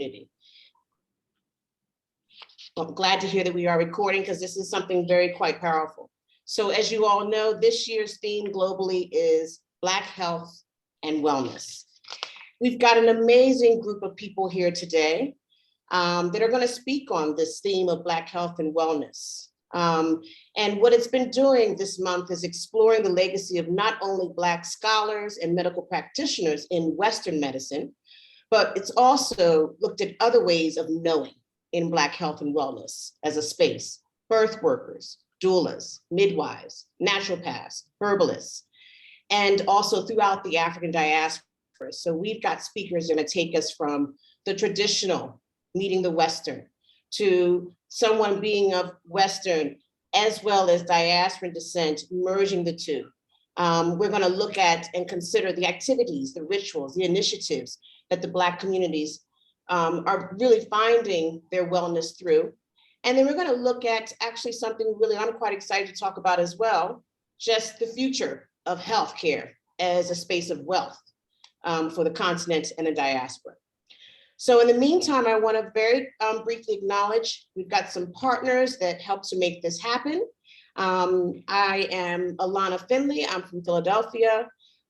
community. Well, I'm glad to hear that we are recording because this is something very quite powerful. So as you all know, this year's theme globally is Black health and wellness. We've got an amazing group of people here today that are going to speak on this theme of Black health and wellness. And what it's been doing this month is exploring the legacy of not only Black scholars and medical practitioners in Western medicine, but it's also looked at other ways of knowing in Black health and wellness as a space: birth workers, doulas, midwives, naturopaths, herbalists, and also throughout the African diaspora. So we've got speakers going to take us from the traditional, meeting the Western, to someone being of Western as well as diasporan descent, merging the two. We're going to look at and consider the activities, the rituals, the initiatives that the Black communities are really finding their wellness through. And then we're going to look at actually something really I'm quite excited to talk about as well, just the future of healthcare as a space of wealth for the continent and the diaspora. So in the meantime, I want to very briefly acknowledge we've got some partners that help to make this happen. I am Alana Finley. I'm from Philadelphia.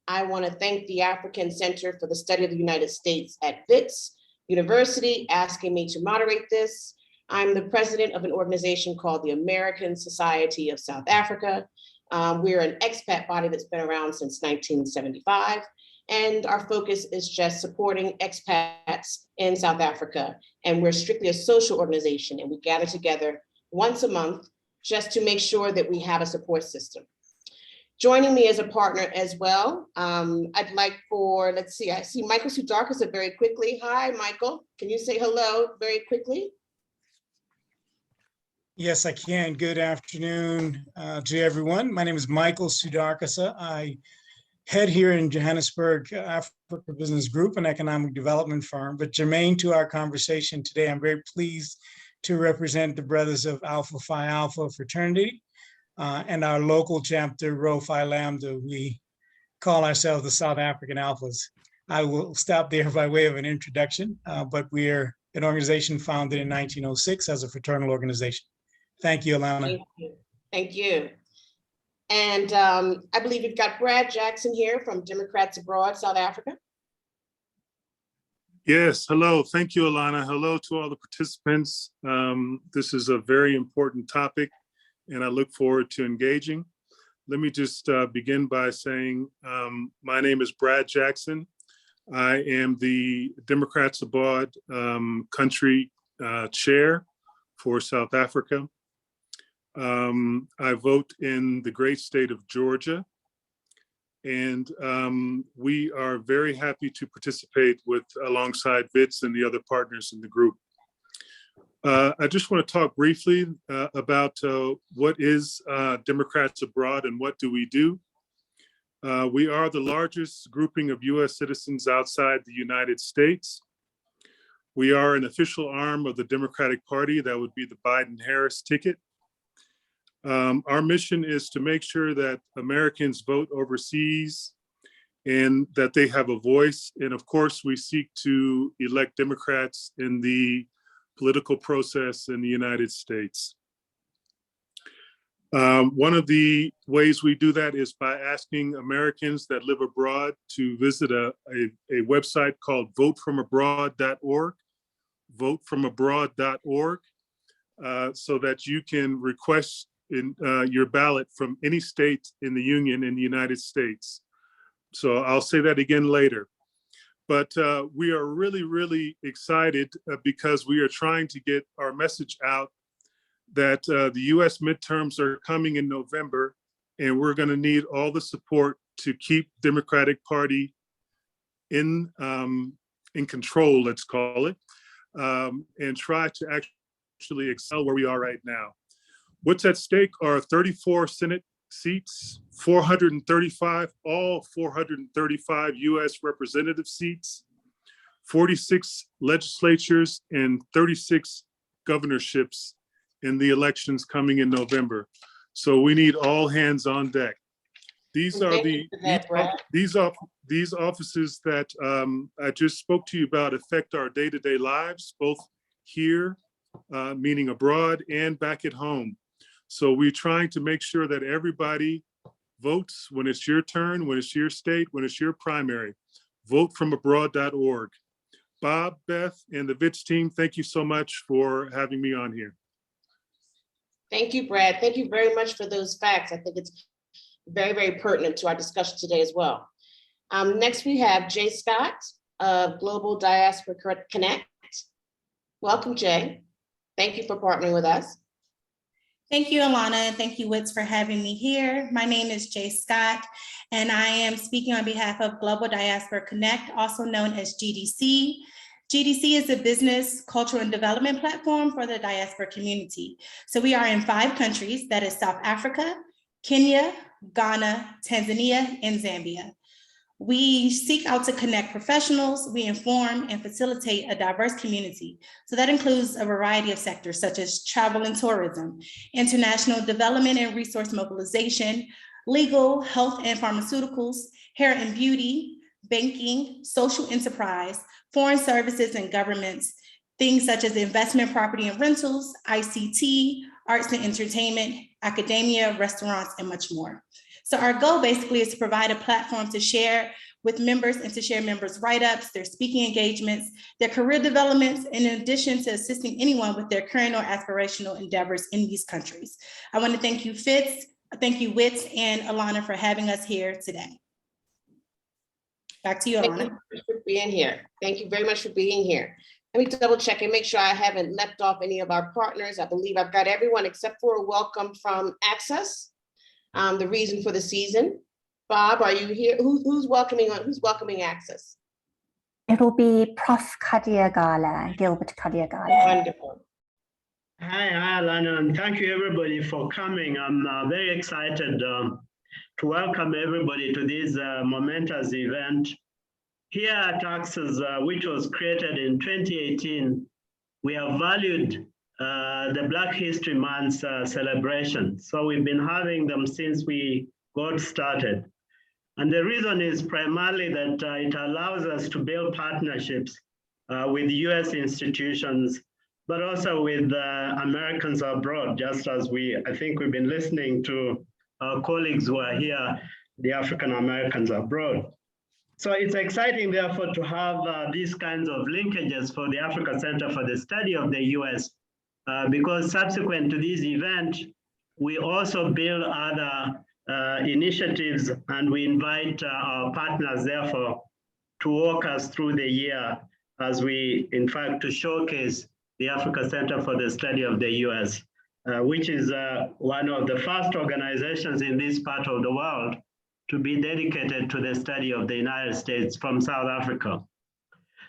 I want to thank the African Center for the Study of the United States at Wits University asking me to moderate this. I'm the president of an organization called the American Society of South Africa. We're an expat body that's been around since 1975. And our focus is just supporting expats in South Africa. And we're strictly a social organization, and we gather together once a month just to make sure that we have a support system. Joining me as a partner as well, I'd like for, let's see, I see Michael Sudarkasa very quickly. Hi, Michael. Can you say hello very quickly? Yes, I can. Good afternoon to everyone. My name is Michael Sudarkasa. I head here in Johannesburg, Africa Business Group, an economic development firm. But germane to our conversation today, I'm very pleased to represent the Brothers of Alpha Phi Alpha fraternity and our local chapter, Rho Phi Lambda. We call ourselves the South African Alphas. I will stop there by way of an introduction, but we're an organization founded in 1906 as a fraternal organization. Thank you, Alana. Thank you. Thank you. And I believe we've got Brad Jackson here from Democrats Abroad, South Africa. Yes, hello. Thank you, Alana. Hello to all the participants. This is a very important topic, and I look forward to engaging. Let me just begin by saying my name is Brad Jackson. I am the Democrats Abroad country chair for South Africa. I vote in the great state of Georgia, and we are very happy to participate alongside WITS and the other partners in the group. I just want to talk briefly about what is Democrats Abroad and what do we do. We are the largest grouping of US citizens outside the United States. We are an official arm of the Democratic Party. That would be the Biden-Harris ticket. Our mission is to make sure that Americans vote overseas and that they have a voice. And of course, we seek to elect Democrats in the political process in the United States. One of the ways we do that is by asking Americans that live abroad to visit a website called votefromabroad.org, votefromabroad.org, so that you can request your ballot from any state in the Union in the United States. So I'll say that again later. But we are really, really excited because we are trying to get our message out that the US midterms are coming in November, and we're going to need all the support to keep Democratic Party in control, let's call it, and try to actually excel where we are right now. What's at stake are 34 Senate seats, 435, all 435 US representative seats, 46 legislatures, and 36 governorships in the elections coming in November. So we need all hands on deck. These Well, are thank you for that, Brad. these offices that I just spoke to you about affect our day-to-day lives, both here, meaning abroad, and back at home. So we're trying to make sure that everybody votes when it's your turn, when it's your state, when it's your primary. Votefromabroad.org. Bob, Beth, and the VITS team, thank you so much for having me on here. Thank you, Brad. Thank you very much for those facts. I think it's very, very pertinent to our discussion today as well. Next, we have Jay Scott of Global Diaspora Connect. Welcome, Jay. Thank you for partnering with us. Thank you, Alana, and thank you, Wits, for having me here. My name is Jay Scott, and I am speaking on behalf of Global Diaspora Connect, also known as GDC. GDC is a business, cultural, and development platform for the diaspora community. So we are in 5 countries, that is South Africa, Kenya, Ghana, Tanzania, and Zambia. We seek out to connect professionals, we inform and facilitate a diverse community. So that includes a variety of sectors such as travel and tourism, international development and resource mobilization, legal, health and pharmaceuticals, hair and beauty, banking, social enterprise, foreign services and governments, things such as investment, property and rentals, ICT, arts and entertainment, academia, restaurants, and much more. So our goal basically is to provide a platform to share with members and to share members' write-ups, their speaking engagements, their career developments, in addition to assisting anyone with their current or aspirational endeavors in these countries. I want to thank you, Wits, and Alana for having us here today. Back to you, Alana. Thank you for being here. Thank you very much for being here. Let me double check and make sure I haven't left off any of our partners. I believe I've got everyone except for a welcome from Access. The reason for the season. Bob, are you here? Who's welcoming Access? It'll be Prof. Kadiagala, Gilbert Kadiagala. Wonderful. Hi, Alana, and thank you everybody for coming. I'm very excited to welcome everybody to this momentous event. Here at Access, which was created in 2018, we have valued the Black History Month celebration. So we've been having them since we got started. And the reason is primarily that it allows us to build partnerships with US institutions, but also with Americans abroad, just as I think we've been listening to our colleagues who are here, the African Americans abroad. So it's exciting, therefore, to have these kinds of linkages for the Africa Center for the Study of the US, because subsequent to this event, we also build other initiatives, and we invite our partners, therefore, to walk us through the year as we, in fact, to showcase the Africa Center for the Study of the US, which is one of the first organizations in this part of the world to be dedicated to the study of the United States from South Africa.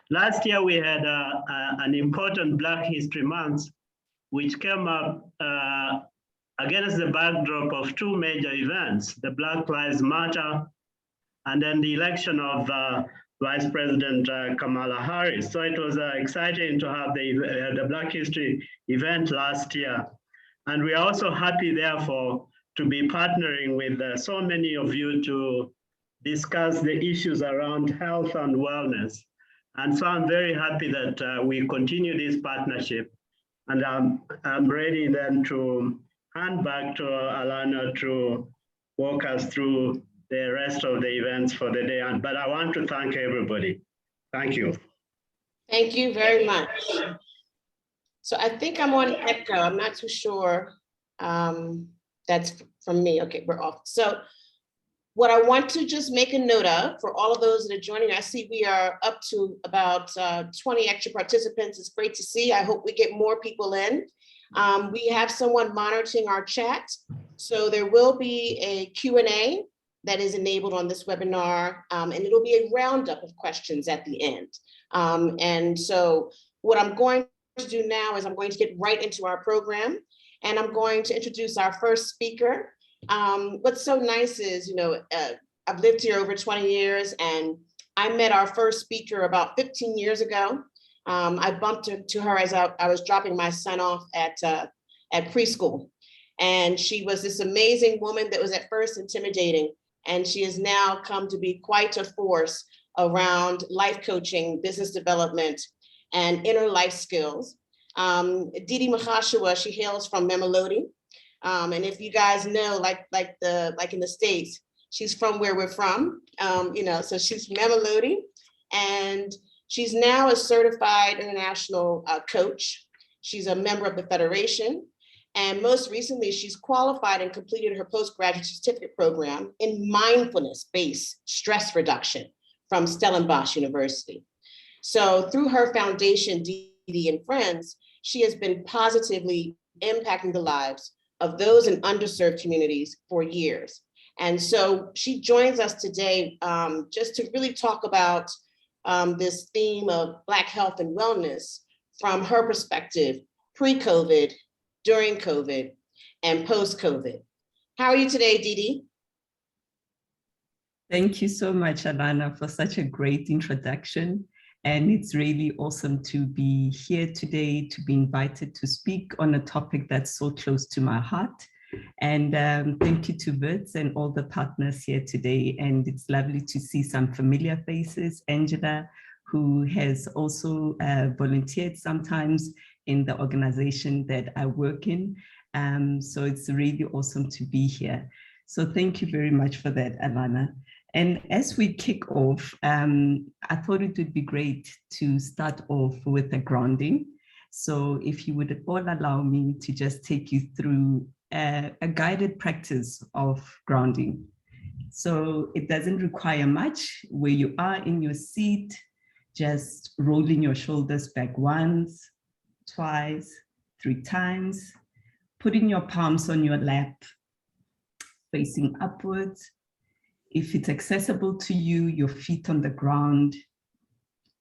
Last year, we had an important Black History Month, which came up against the backdrop of 2 major events, the Black Lives Matter, and then the election of Vice President Kamala Harris. So it was exciting to have the Black History event last year. And we are also happy, therefore, to be partnering with so many of you to discuss the issues around health and wellness. And so I'm very happy that we continue this partnership. And I'm ready then to hand back to Alana to walk us through the rest of the events for the day. But I want to thank everybody. Thank you. Thank you very much. So I think I'm on echo. I'm not too sure. That's from me. Okay, we're off. So what I want to just make a note of for all of those that are joining, I see we are up to about 20 extra participants. It's great to see. I hope we get more people in. We have someone monitoring our chat. So there will be a Q&A that is enabled on this webinar, and it'll be a roundup of questions at the end. And so what I'm going to do now is I'm going to get right into our program, and I'm going to introduce our first speaker. What's so nice is, you know, I've lived here over 20 years, and I met our first speaker about 15 years ago. I bumped into her as I was dropping my son off at preschool. And she was this amazing woman that was at first intimidating, and she has now come to be quite a force around life coaching, business development, and inner life skills. Dede Mogashoa, she hails from Mamelodi. And if you guys know, like in the States, she's from where we're from, so she's from Mamelodi, and she's now a certified international coach. She's a member of the Federation. And most recently, she's qualified and completed her postgraduate certificate program in mindfulness-based stress reduction from Stellenbosch University. So through her foundation, Dede and Friends, she has been positively impacting the lives of those in underserved communities for years. And so she joins us today just to really talk about this theme of Black health and wellness from her perspective, pre-COVID, during COVID, and post-COVID. How are you today, Dede? Thank you so much, Alana, for such a great introduction. And it's really awesome to be here today, to be invited to speak on a topic that's so close to my heart. And thank you to Wits and all the partners here today. And it's lovely to see some familiar faces. Angela, who has also volunteered sometimes in the organization that I work in. So it's really awesome to be here. So thank you very much for that, Alana. And as we kick off, I thought it would be great to start off with a grounding. So if you would all allow me to just take you through a guided practice of grounding. So it doesn't require much. Where you are in your seat, just rolling your shoulders back once, twice, 3 times, putting your palms on your lap, facing upwards. If it's accessible to you, your feet on the ground,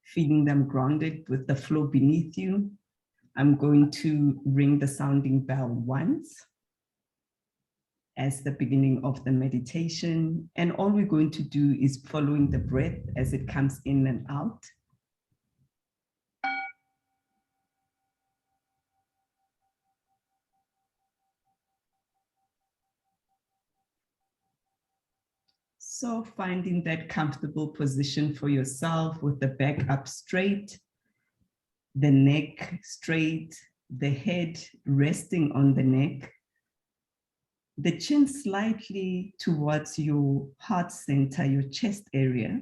feeling them grounded with the floor beneath you. I'm going to ring the sounding bell once as the beginning of the meditation. And all we're going to do is following the breath as it comes in and out. So finding that comfortable position for yourself with the back up straight, the neck straight, the head resting on the neck, the chin slightly towards your heart center, your chest area.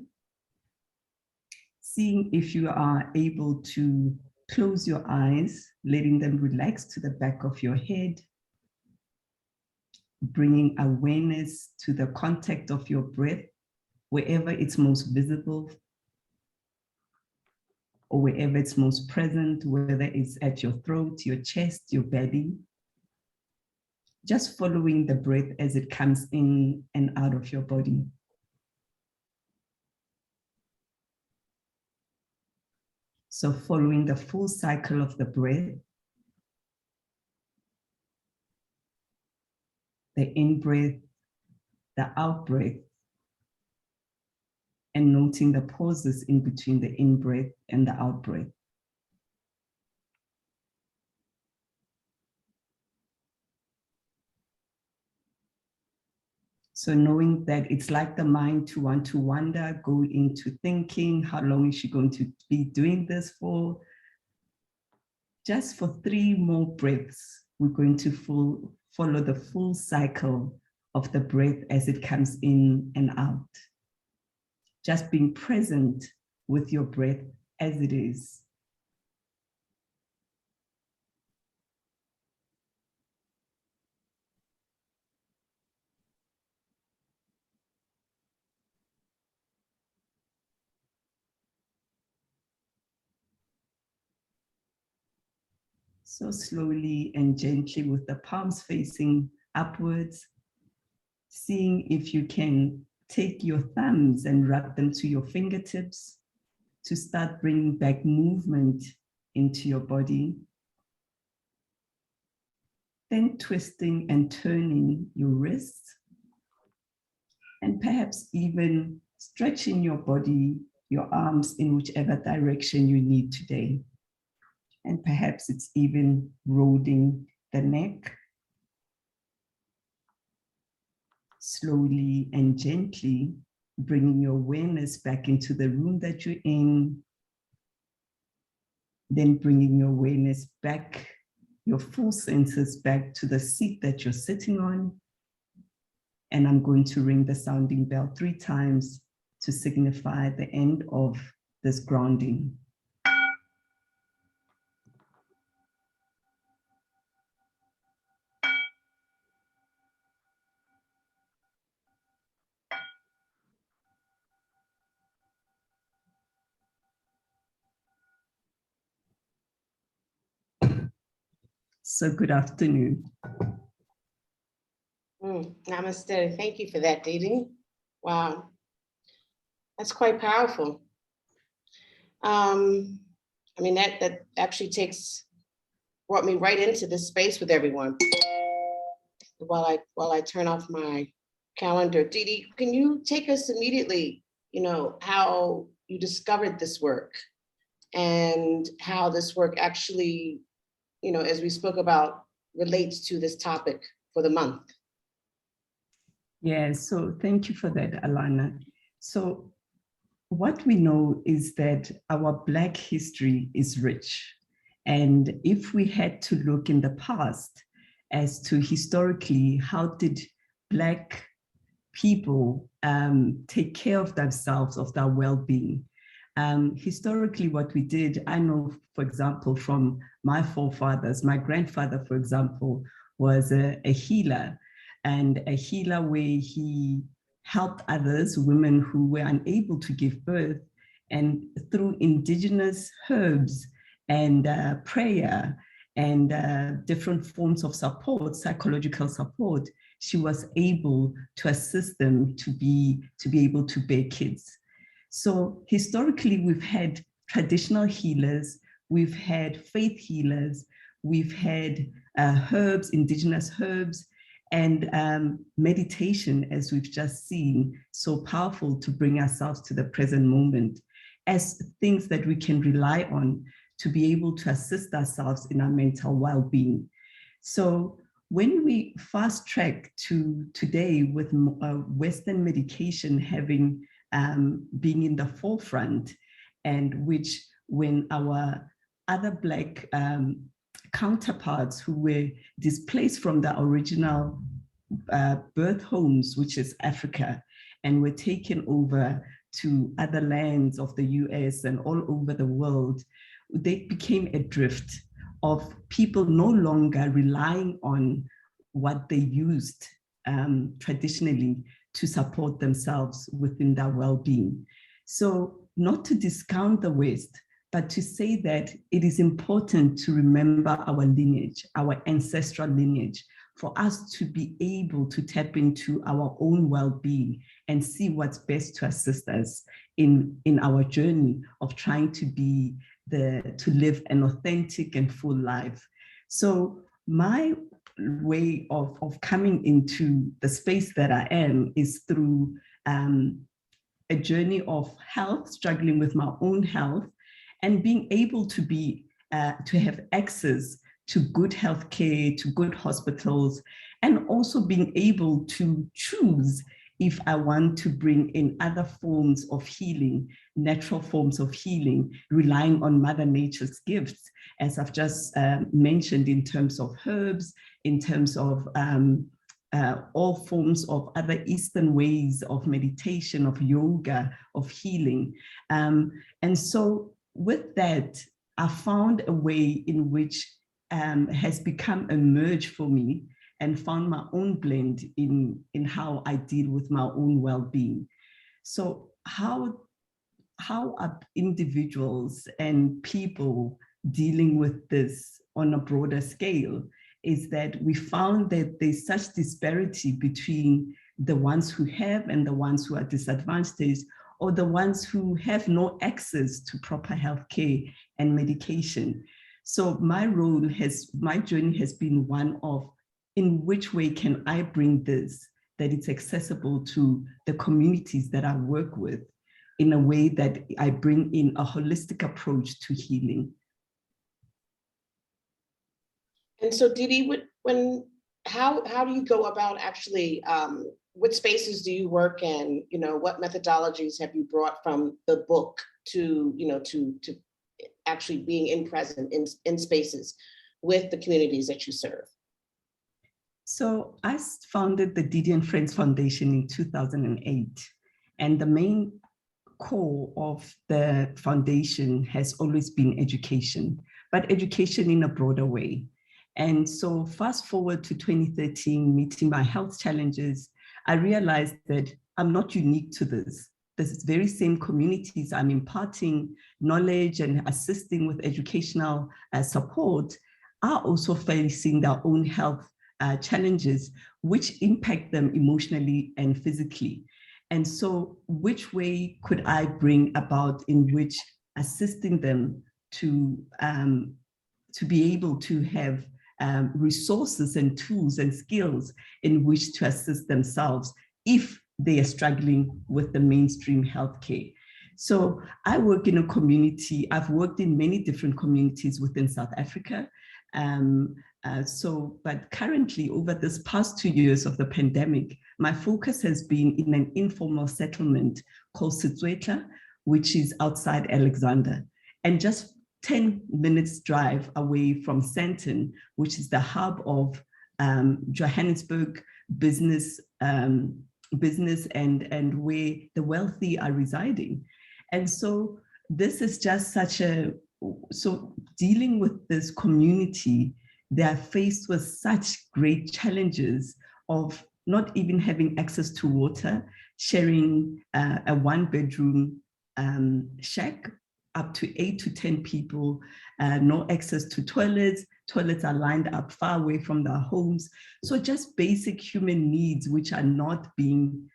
Seeing if you are able to close your eyes, letting them relax to the back of your head, bringing awareness to the contact of your breath, wherever it's most visible or wherever it's most present, whether it's at your throat, your chest, your belly. Just following the breath as it comes in and out of your body. So following the full cycle of the breath, the in-breath, the out-breath, and noting the pauses in between the in-breath and the out-breath. So knowing that it's like the mind to want to wander, go into thinking, how long is she going to be doing this for? Just for 3 more breaths, we're going to follow the full cycle of the breath as it comes in and out. Just being present with your breath as it is. So slowly and gently with the palms facing upwards, seeing if you can take your thumbs and wrap them to your fingertips to start bringing back movement into your body. Then twisting and turning your wrists and perhaps even stretching your body, your arms in whichever direction you need today. And perhaps it's even rolling the neck. slowly and gently bringing your awareness back into the room that you're in, then bringing your awareness back, your full senses back to the seat that you're sitting on. And I'm going to ring the sounding bell 3 times to signify the end of this grounding. So good afternoon. Namaste. Thank you for that, Dede. Wow, that's quite powerful. I mean, that actually brought me right into this space with everyone. While I turn off my calendar, Dede, can you take us immediately, how you discovered this work and how this work actually, as we spoke about, relates to this topic for the month? Yeah, so thank you for that, Alana. So what we know is that our Black history is rich. And if we had to look in the past as to historically, how did Black people take care of themselves, of their well-being? Historically, what we did, I know, for example, from my forefathers, my grandfather, for example, was a healer, and a healer where he helped others, women who were unable to give birth, and through indigenous herbs and prayer and different forms of support, psychological support, she was able to assist them to be able to bear kids. So historically, we've had traditional healers, we've had faith healers, we've had herbs, indigenous herbs, and meditation, as we've just seen, so powerful to bring ourselves to the present moment as things that we can rely on to be able to assist ourselves in our mental well-being. So when we fast track to today with Western medication having being in the forefront, and which when our other Black counterparts who were displaced from the original birth homes, which is Africa, and were taken over to other lands of the US and all over the world, they became a drift of people no longer relying on what they used traditionally to support themselves within their well-being. So not to discount the West, but to say that it is important to remember our lineage, our ancestral lineage, for us to be able to tap into our own well-being and see what's best to assist us in our journey of trying to live an authentic and full life. So my way of coming into the space that I am is through a journey of health, struggling with my own health, and being able to to have access to good healthcare, to good hospitals, and also being able to choose if I want to bring in other forms of healing, natural forms of healing, relying on Mother Nature's gifts, as I've just mentioned, in terms of herbs, in terms of all forms of other Eastern ways of meditation, of yoga, of healing. And so with that, I found a way in which has become a merge for me, and found my own blend in how I deal with my own well-being. So how are individuals and people dealing with this on a broader scale is that we found that there's such disparity between the ones who have and the ones who are disadvantaged, or the ones who have no access to proper healthcare and medication. So my journey has been one of, in which way can I bring this, that it's accessible to the communities that I work with, in a way that I bring in a holistic approach to healing. And so Dede, when how do you go about actually, what spaces do you work in? You know, what methodologies have you brought from the book to, you know, to actually being present in spaces with the communities that you serve? So I founded the Dede and Friends Foundation in 2008, and the main core of the foundation has always been education, but education in a broader way. And so fast forward to 2013, meeting my health challenges, I realized that I'm not unique to this. This very same communities I'm imparting knowledge and assisting with educational support are also facing their own health challenges, which impact them emotionally and physically. And so which way could I bring about in which assisting them to be able to have resources and tools and skills in which to assist themselves if they are struggling with the mainstream healthcare. So I work in a community, I've worked in many different communities within South Africa. But currently over this past 2 years of the pandemic, my focus has been in an informal settlement called Setswetla, which is outside Alexander, and just 10 minutes drive away from Sandton, which is the hub of Johannesburg business and where the wealthy are residing. And so this is just so dealing with this community, they are faced with such great challenges of not even having access to water, sharing a 1-bedroom shack, up to 8 to 10 people, no access to toilets. Toilets are lined up far away from their homes. So just basic human needs, which are not being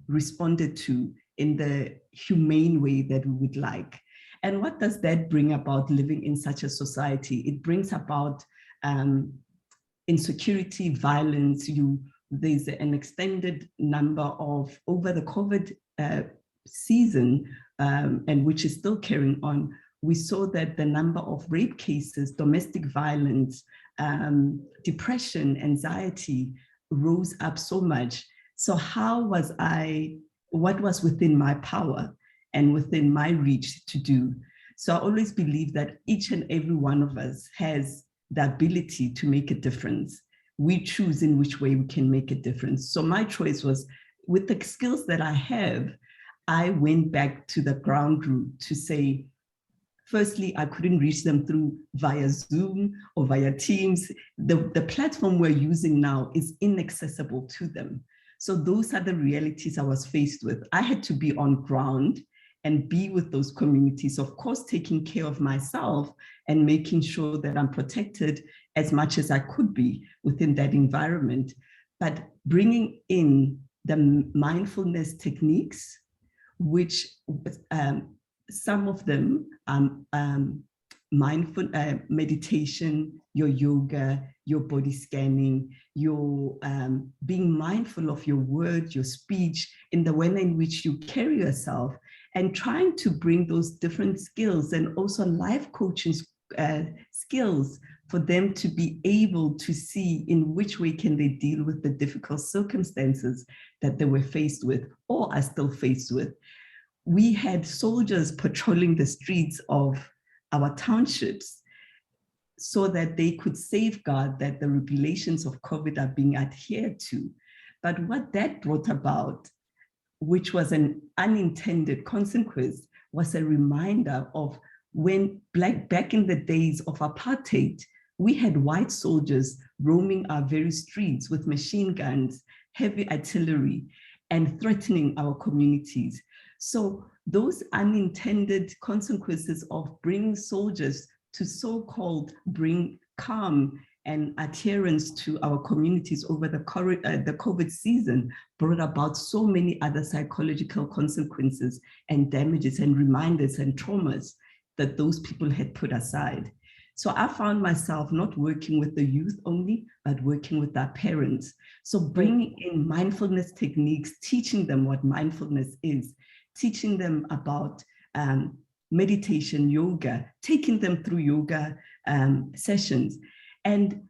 responded to in the humane way that we would like. And what does that bring about living in such a society? It brings about insecurity, violence. There's an extended number of, over the COVID season, and which is still carrying on, we saw that the number of rape cases, domestic violence, depression, anxiety rose up so much. So what was within my power and within my reach to do? So I always believe that each and every one of us has the ability to make a difference. We choose in which way we can make a difference. So my choice was, with the skills that I have, I went back to the ground root to say, firstly, I couldn't reach them via Zoom or via Teams. The platform we're using now is inaccessible to them. So those are the realities I was faced with. I had to be on ground and be with those communities, of course, taking care of myself and making sure that I'm protected as much as I could be within that environment, but bringing in the mindfulness techniques, which some of them mindful meditation, your yoga, your body scanning, your being mindful of your words, your speech, in the way in which you carry yourself, and trying to bring those different skills and also life coaching skills for them to be able to see in which way can they deal with the difficult circumstances that they were faced with or are still faced with. We had soldiers patrolling the streets of our townships so that they could safeguard that the regulations of COVID are being adhered to. But what that brought about, which was an unintended consequence, was a reminder of when back in the days of apartheid, we had white soldiers roaming our very streets with machine guns, heavy artillery, and threatening our communities. So those unintended consequences of bringing soldiers to so-called bring calm and adherence to our communities over the COVID season brought about so many other psychological consequences and damages and reminders and traumas that those people had put aside. So I found myself not working with the youth only, but working with our parents. So bringing in mindfulness techniques, teaching them what mindfulness is, teaching them about meditation, yoga, taking them through yoga sessions. And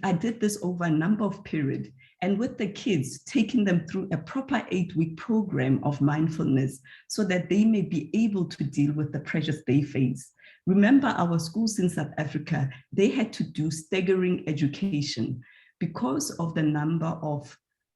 I did this over a number of periods, and with the kids, taking them through a proper 8-week program of mindfulness so that they may be able to deal with the pressures they face. Remember, our schools in South Africa, they had to do staggering education because of the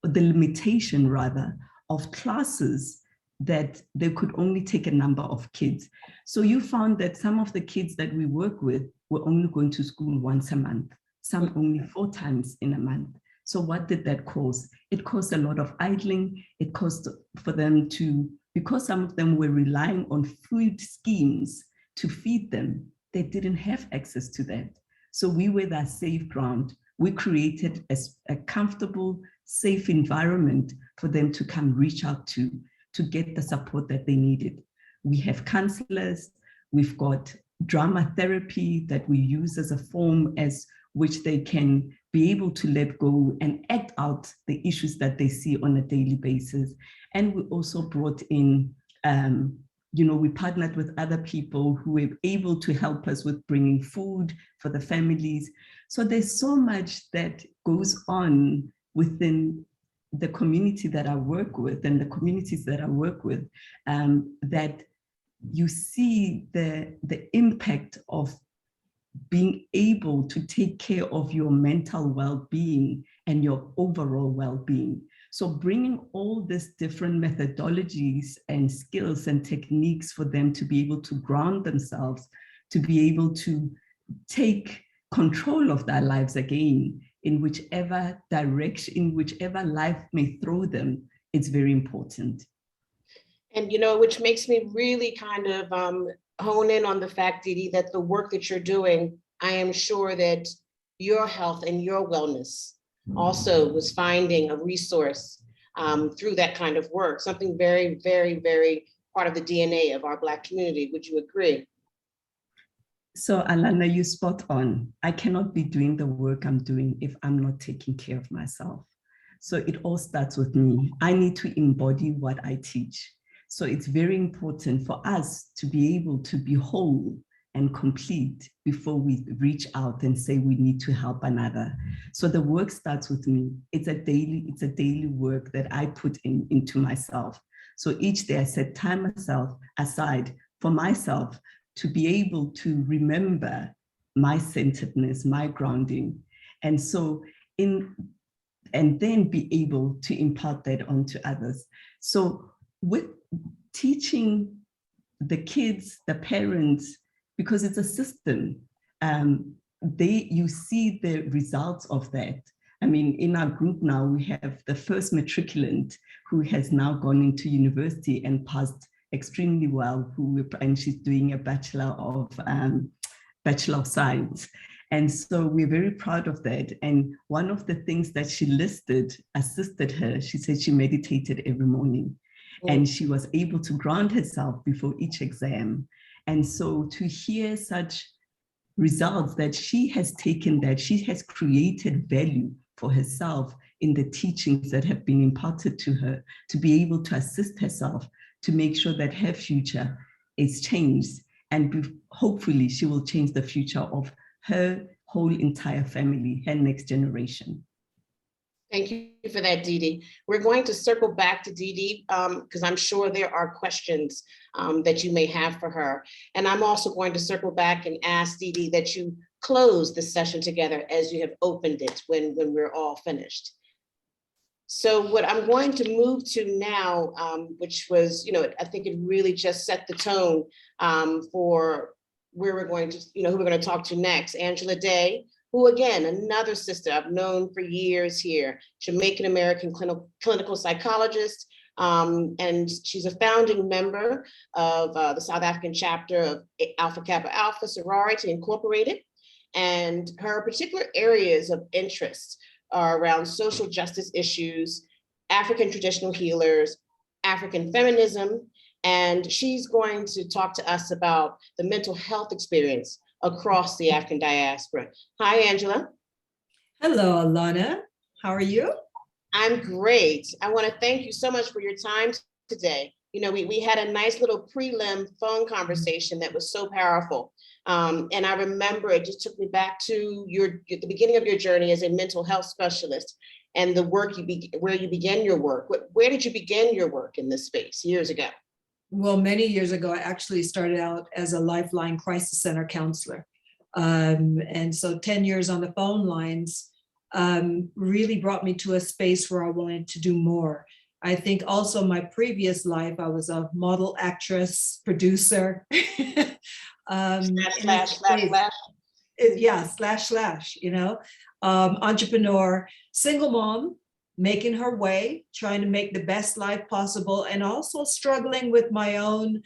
limitation rather, of classes that they could only take a number of kids. So you found that some of the kids that we work with were only going to school once a month, some only 4 times in a month. So what did that cause? It caused a lot of idling. It caused for them to, because some of them were relying on food schemes to feed them, they didn't have access to that. So we were that safe ground. We created a comfortable, safe environment for them to come reach out to get the support that they needed. We have counselors, we've got drama therapy that we use as a form as which they can be able to let go and act out the issues that they see on a daily basis. And we also brought in, we partnered with other people who were able to help us with bringing food for the families. So there's so much that goes on within the community that I work with and the communities that I work with, that you see the impact of being able to take care of your mental well-being and your overall well-being. So bringing all these different methodologies and skills and techniques for them to be able to ground themselves, to be able to take control of their lives again in whichever direction, in whichever life may throw them, it's very important. And, which makes me really kind of hone in on the fact, Dede, that the work that you're doing, I am sure that your health and your wellness also was finding a resource through that kind of work, something very, very, very part of the DNA of our Black community. Would you agree? So Alana, you're spot on. I cannot be doing the work I'm doing if I'm not taking care of myself. So it all starts with me. I need to embody what I teach. So it's very important for us to be able to be whole and complete before we reach out and say we need to help another. So the work starts with me. It's a daily work that I put into myself. So each day I set time aside for myself to be able to remember my centeredness, my grounding. And so and then be able to impart that onto others. So with teaching the kids, the parents, because it's a system, you see the results of that. I mean, in our group now, we have the first matriculant who has now gone into university and passed extremely well, and she's doing a Bachelor of Science. And so we're very proud of that. And one of the things that she assisted her, she said she meditated every morning. And she was able to ground herself before each exam. And so to hear such results that she has taken, that she has created value for herself in the teachings that have been imparted to her, to be able to assist herself, to make sure that her future is changed. And hopefully she will change the future of her whole entire family, her next generation. Thank you for that, Dede. We're going to circle back to Dede because I'm sure there are questions that you may have for her. And I'm also going to circle back and ask Dede that you close the session together as you have opened it when we're all finished. So what I'm going to move to now, which was, I think it really just set the tone for where we're going to, who we're going to talk to next, Angela Deh, who again, another sister I've known for years here, Jamaican-American clinical psychologist, and she's a founding member of the South African chapter of Alpha Kappa Alpha Sorority Incorporated. And her particular areas of interest are around social justice issues, African traditional healers, African feminism, and she's going to talk to us about the mental health experience across the African diaspora. Hi, Angela. Hello, Alana. How are you? I'm great. I want to thank you so much for your time today. we had a nice little prelim phone conversation that was so powerful. And I remember it just took me back to the beginning of your journey as a mental health specialist and the work where you began your work. Where did you begin your work in this space years ago? Well, many years ago, I actually started out as a Lifeline Crisis Center counselor. And so 10 years on the phone lines really brought me to a space where I wanted to do more. I think also my previous life, I was a model, actress, producer. Entrepreneur, single mom, making her way, trying to make the best life possible, and also struggling with my own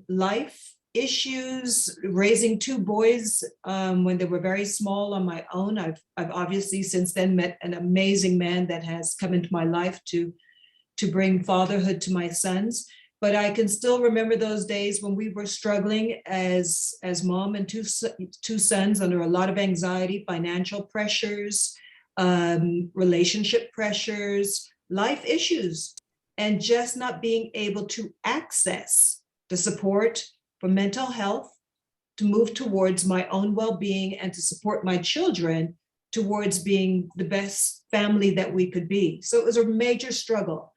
life issues, raising two boys when they were very small on my own. I've obviously since then met an amazing man that has come into my life to bring fatherhood to my sons. But I can still remember those days when we were struggling as mom and two sons under a lot of anxiety, financial pressures, relationship pressures, life issues, and just not being able to access the support for mental health, to move towards my own well-being and to support my children towards being the best family that we could be. So it was a major struggle.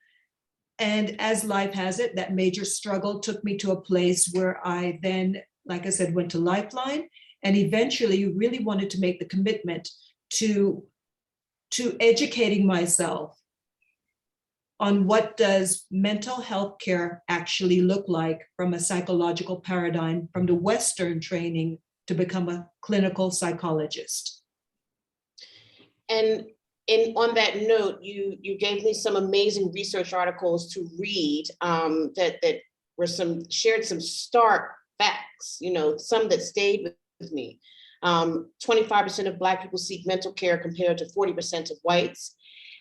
And as life has it, that major struggle took me to a place where I then, like I said, went to Lifeline, and eventually really wanted to make the commitment to educating myself on what does mental health care actually look like from a psychological paradigm, from the Western training to become a clinical psychologist. And on that note, you gave me some amazing research articles to read that were shared some stark facts, some that stayed with me. 25% of Black people seek mental care compared to 40% of whites.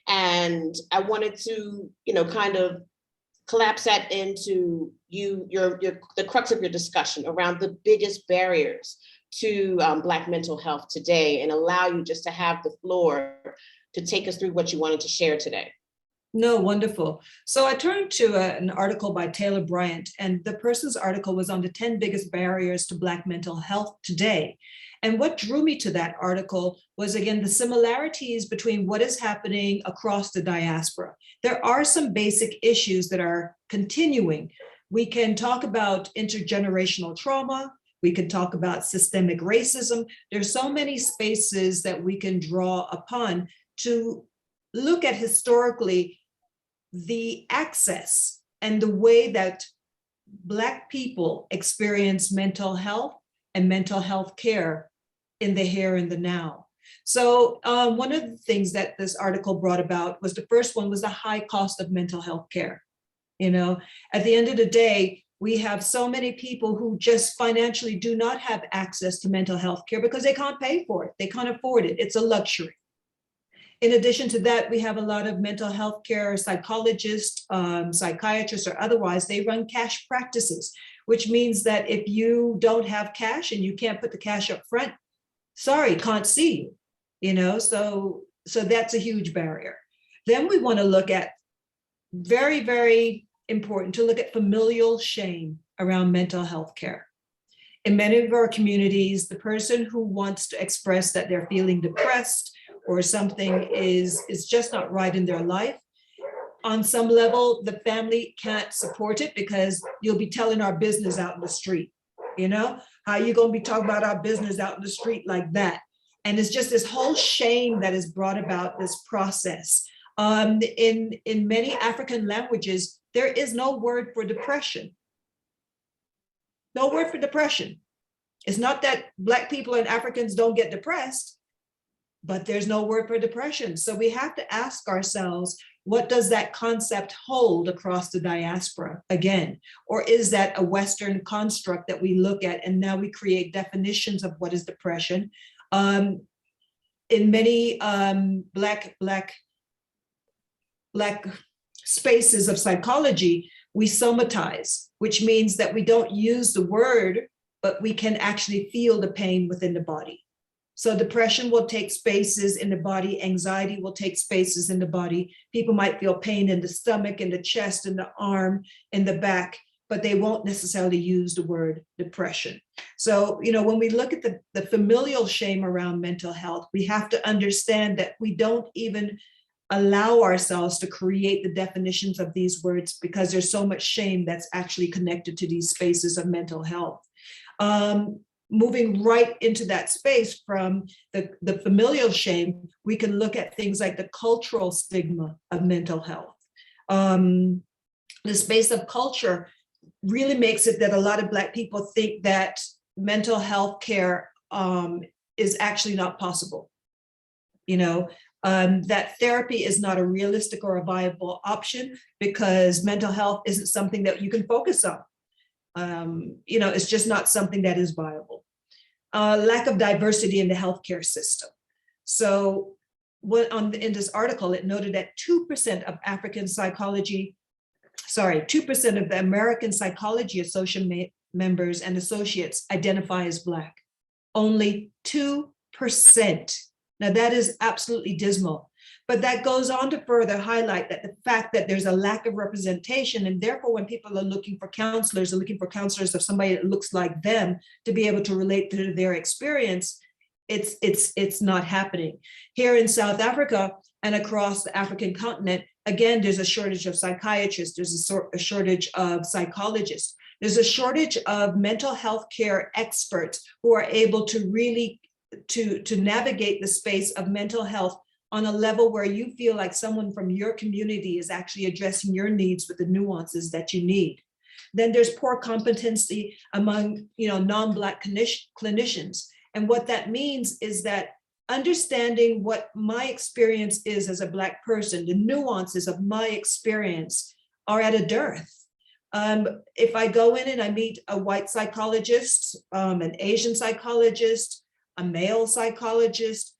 And I wanted to, kind of collapse that into the crux of your discussion around the biggest barriers to Black mental health today, and allow you just to have the floor to take us through what you wanted to share today. No, wonderful. So I turned to an article by Taylor Bryant, and the person's article was on the 10 biggest barriers to Black mental health today. And what drew me to that article was, again, the similarities between what is happening across the diaspora. There are some basic issues that are continuing. We can talk about intergenerational trauma. We can talk about systemic racism. There's so many spaces that we can draw upon to look at historically the access and the way that Black people experience mental health and mental health care in the here and the now. So one of the things that this article brought about was, the first one was the high cost of mental health care. At the end of the day, we have so many people who just financially do not have access to mental health care because they can't pay for it. They can't afford it. It's a luxury. In addition to that, we have a lot of mental health care psychologists, psychiatrists, or otherwise, they run cash practices, which means that if you don't have cash and you can't put the cash up front, sorry, can't see you, so that's a huge barrier. Then we want to look at, very, very important to look at familial shame around mental health care. In many of our communities, the person who wants to express that they're feeling depressed or something is just not right in their life, on some level, the family can't support it because you'll be telling our business out in the street. How you gonna be talking about our business out in the street like that? And it's just this whole shame that is brought about this process. In many African languages, there is no word for depression. No word for depression. It's not that Black people and Africans don't get depressed, but there's no word for depression. So we have to ask ourselves, what does that concept hold across the diaspora again? Or is that a Western construct that we look at and now we create definitions of what is depression? In many Black spaces of psychology, we somatize, which means that we don't use the word, but we can actually feel the pain within the body. So depression will take spaces in the body, anxiety will take spaces in the body. People might feel pain in the stomach, in the chest, in the arm, in the back, but they won't necessarily use the word depression. So, when we look at the familial shame around mental health, we have to understand that we don't even allow ourselves to create the definitions of these words because there's so much shame that's actually connected to these spaces of mental health. Moving right into that space from the familial shame, we can look at things like the cultural stigma of mental health. The space of culture really makes it that a lot of Black people think that mental health care is actually not possible. That therapy is not a realistic or a viable option because mental health isn't something that you can focus on. It's just not something that is viable. Lack of diversity in the healthcare system. So in this article, it noted that 2% of 2% of the American Psychology Association members and associates identify as Black. Only 2%. Now that is absolutely dismal. But that goes on to further highlight that the fact that there's a lack of representation, and therefore when people are looking for counselors, they're looking for counselors of somebody that looks like them to be able to relate to their experience, it's not happening. Here in South Africa and across the African continent, again, there's a shortage of psychiatrists, there's a shortage of psychologists, there's a shortage of mental health care experts who are able to really to navigate the space of mental health on a level where you feel like someone from your community is actually addressing your needs with the nuances that you need. Then there's poor competency among non-Black clinicians. And what that means is that understanding what my experience is as a Black person, the nuances of my experience are at a dearth. If I go in and I meet a white psychologist, an Asian psychologist, a male psychologist,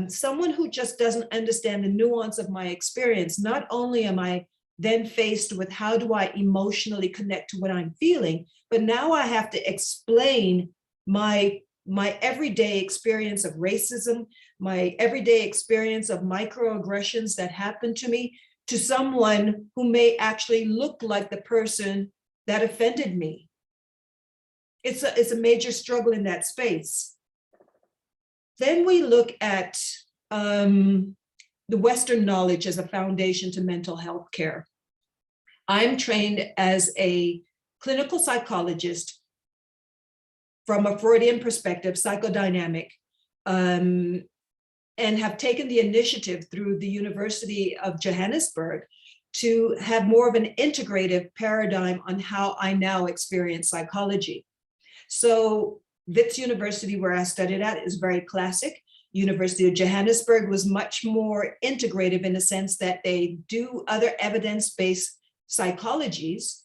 someone who just doesn't understand the nuance of my experience, not only am I then faced with how do I emotionally connect to what I'm feeling, but now I have to explain my everyday experience of racism, my everyday experience of microaggressions that happen to me, to someone who may actually look like the person that offended me. It's a major struggle in that space. Then we look at the Western knowledge as a foundation to mental health care. I'm trained as a clinical psychologist from a Freudian perspective, psychodynamic, and have taken the initiative through the University of Johannesburg to have more of an integrative paradigm on how I now experience psychology. So Wits University, where I studied at, is very classic. University of Johannesburg was much more integrative in the sense that they do other evidence-based psychologies.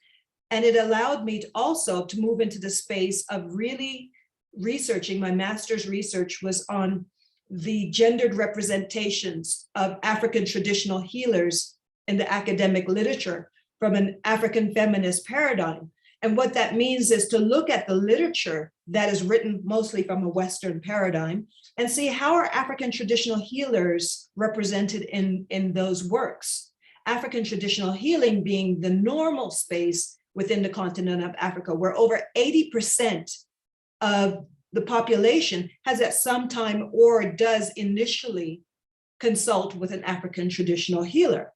And it allowed me also to move into the space of really researching. My master's research was on the gendered representations of African traditional healers in the academic literature from an African feminist paradigm. And what that means is to look at the literature that is written mostly from a Western paradigm and see how are African traditional healers represented in those works. African traditional healing being the normal space within the continent of Africa, where over 80% of the population has at some time or does initially consult with an African traditional healer.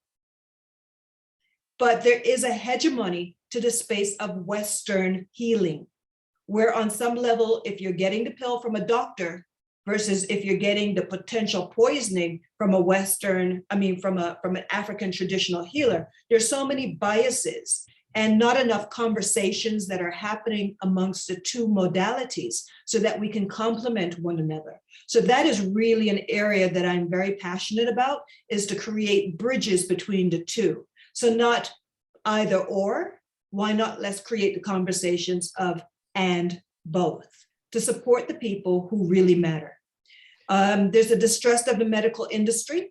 But there is a hegemony to the space of Western healing, where on some level, if you're getting the pill from a doctor versus if you're getting the potential poisoning from from an African traditional healer, there's so many biases and not enough conversations that are happening amongst the two modalities so that we can complement one another. So that is really an area that I'm very passionate about, is to create bridges between the two. So not either or, why not let's create the conversations of and both to support the people who really matter. There's a distrust of the medical industry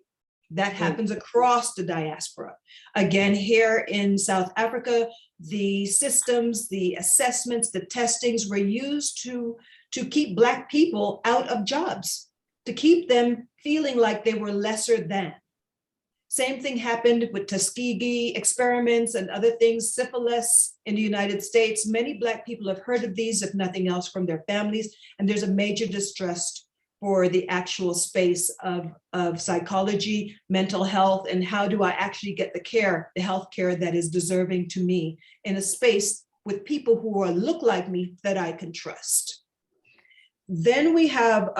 that happens across the diaspora. Again, here in South Africa, the systems, the assessments, the testings were used to to keep Black people out of jobs, to keep them feeling like they were lesser than. Same thing happened with Tuskegee experiments and other things, syphilis in the United States. Many Black people have heard of these, if nothing else, from their families, and there's a major distrust for the actual space of psychology, mental health, and how do I actually get the care, the health care that is deserving to me in a space with people who look like me that I can trust. Then we have,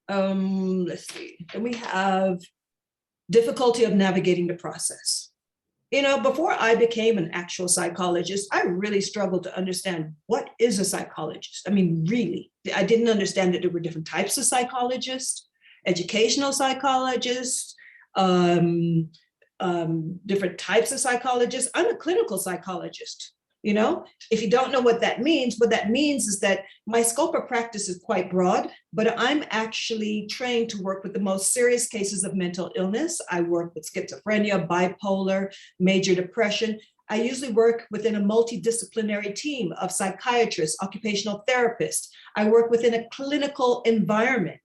let's see, then we have difficulty of navigating the process. You know, before I became an actual psychologist, I really struggled to understand what is a psychologist. I mean, really, I didn't understand that there were different types of psychologists, educational psychologists, different types of psychologists. I'm a clinical psychologist. You know, if you don't know what that means is that my scope of practice is quite broad, but I'm actually trained to work with the most serious cases of mental illness. I work with schizophrenia, bipolar, major depression. I usually work within a multidisciplinary team of psychiatrists, occupational therapists. I work within a clinical environment,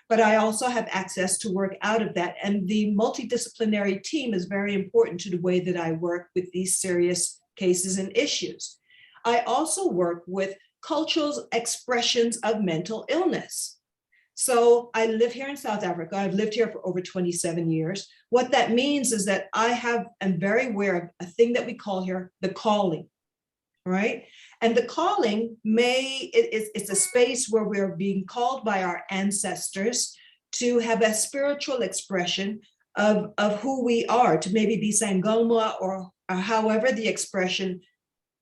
but I also have access to work out of that. And the multidisciplinary team is very important to the way that I work with these serious cases and issues. I also work with cultural expressions of mental illness. So I live here in South Africa. I've lived here for over 27 years. What that means is that I'm very aware of a thing that we call here the calling, right? And the calling it's a space where we're being called by our ancestors to have a spiritual expression of who we are, to maybe be Sangoma or however the expression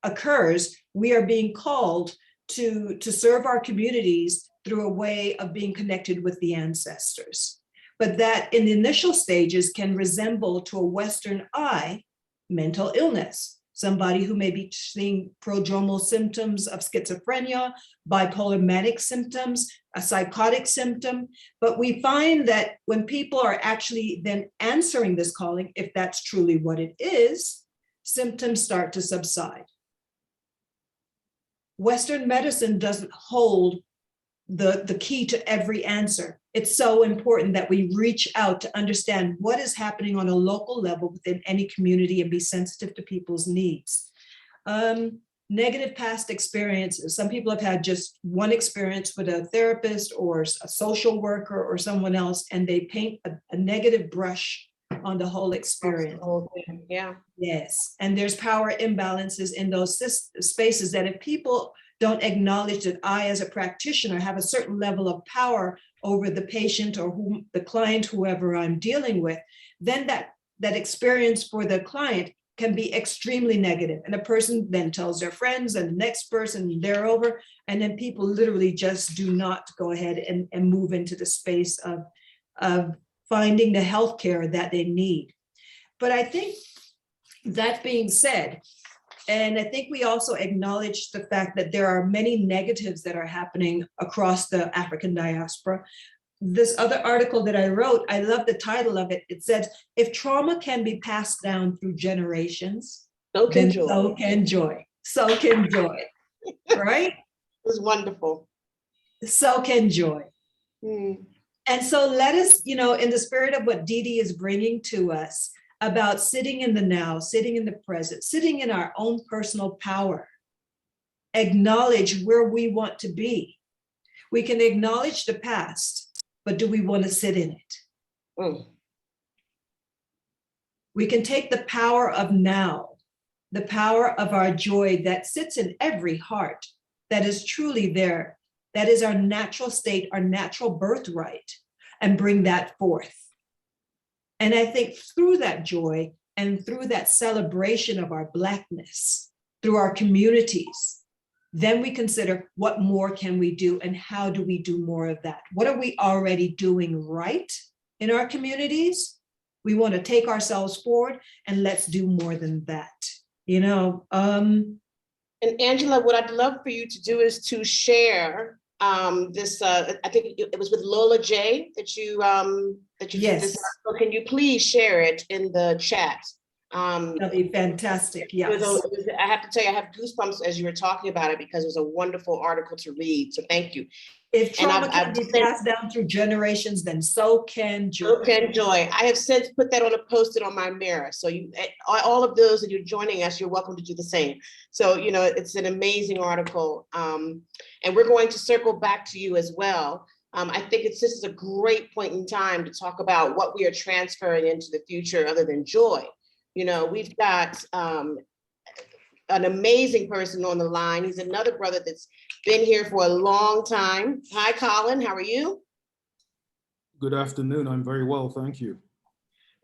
occurs. We are being called to serve our communities through a way of being connected with the ancestors. But that in the initial stages can resemble to a Western eye mental illness. Somebody who may be seeing prodromal symptoms of schizophrenia, bipolar manic symptoms, a psychotic symptom. But we find that when people are actually then answering this calling, if that's truly what it is, symptoms start to subside. Western medicine doesn't hold the key to every answer. It's so important that we reach out to understand what is happening on a local level within any community and be sensitive to people's needs. Negative past experiences. Some people have had just one experience with a therapist or a social worker or someone else, and they paint a negative brush on the whole experience. Yeah. Yes, and there's power imbalances in those spaces that if people don't acknowledge that I, as a practitioner, have a certain level of power over the patient or the client, whoever I'm dealing with, then that experience for the client can be extremely negative. And a person then tells their friends and the next person, they're over, and then people literally just do not go ahead and move into the space of finding the healthcare that they need. But I think that being said, and I think we also acknowledge the fact that there are many negatives that are happening across the African diaspora. This other article that I wrote, I love the title of it. It said, if trauma can be passed down through generations, so can joy. So can joy. So can joy, right? It was wonderful. So can joy. And so let us, in the spirit of what Dede is bringing to us, about sitting in the now, sitting in the present, sitting in our own personal power, acknowledge where we want to be. We can acknowledge the past, but do we want to sit in it? We can take the power of now, the power of our joy that sits in every heart, that is truly there, that is our natural state, our natural birthright, and bring that forth. And I think through that joy and through that celebration of our Blackness, through our communities, then we consider what more can we do and how do we do more of that? What are we already doing right in our communities? We want to take ourselves forward and let's do more than that, And Angela, what I'd love for you to do is to share this, I think it was with Lola J that you Yes. did this. So can you please share it in the chat? That'll be fantastic, It was yes. I have to tell you, I have goosebumps as you were talking about it because it was a wonderful article to read. So thank you. If And trauma can be passed down through generations, then so can joy. So can joy. I have since put that on a post-it on my mirror. So you, all of those that you're joining us, you're welcome to do the same. So, you know, it's an amazing article. And we're going to circle back to you as well. I think this is a great point in time to talk about what we are transferring into the future other than joy. You know, we've got an amazing person on the line. He's another brother that's been here for a long time. Hi, Colin, how are you? Good afternoon, I'm very well, thank you.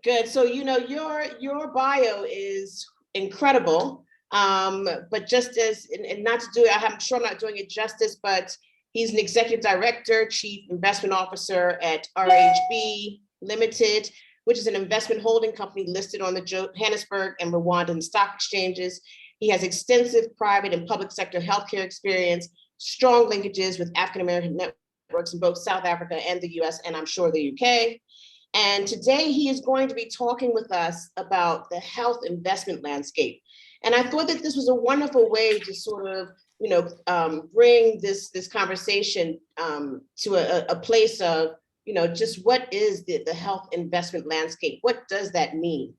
Good, so you know, your bio is incredible, but just as, and not to do it, I'm sure I'm not doing it justice, but he's an executive director, chief investment officer at RHB Limited, which is an investment holding company listed on the Johannesburg and Rwandan stock exchanges. He has extensive private and public sector healthcare experience, strong linkages with African-American networks in both South Africa and the US, and I'm sure the UK. And today he is going to be talking with us about the health investment landscape. And I thought that this was a wonderful way to sort of, you know, bring this conversation to a place of, you know, just what is the health investment landscape? What does that mean?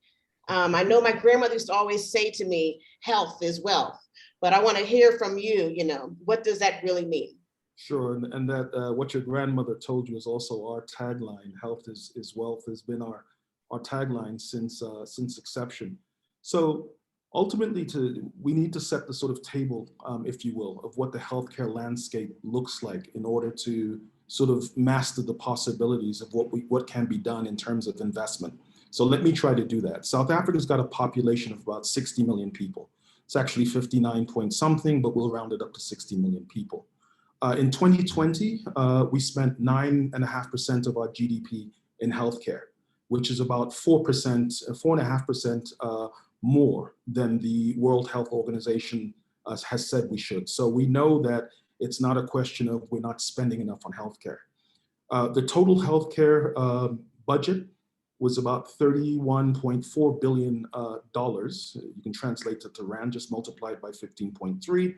I know my grandmother used to always say to me, health is wealth, but I want to hear from you, you know, what does that really mean? Sure, and that what your grandmother told you is also our tagline. Health is wealth has been our tagline since inception. So ultimately, we need to set the sort of table, if you will, of what the healthcare landscape looks like in order to sort of master the possibilities of what can be done in terms of investment. So let me try to do that. South Africa's got a population of about 60 million people. It's actually 59 point something, but we'll round it up to 60 million people. In 2020, we spent 9.5% of our GDP in healthcare, which is about 4.5% more than the World Health Organization has said we should. So we know that it's not a question of we're not spending enough on healthcare. The total healthcare budget was about $31.4 billion. You can translate it to Rand, just multiplied by 15.3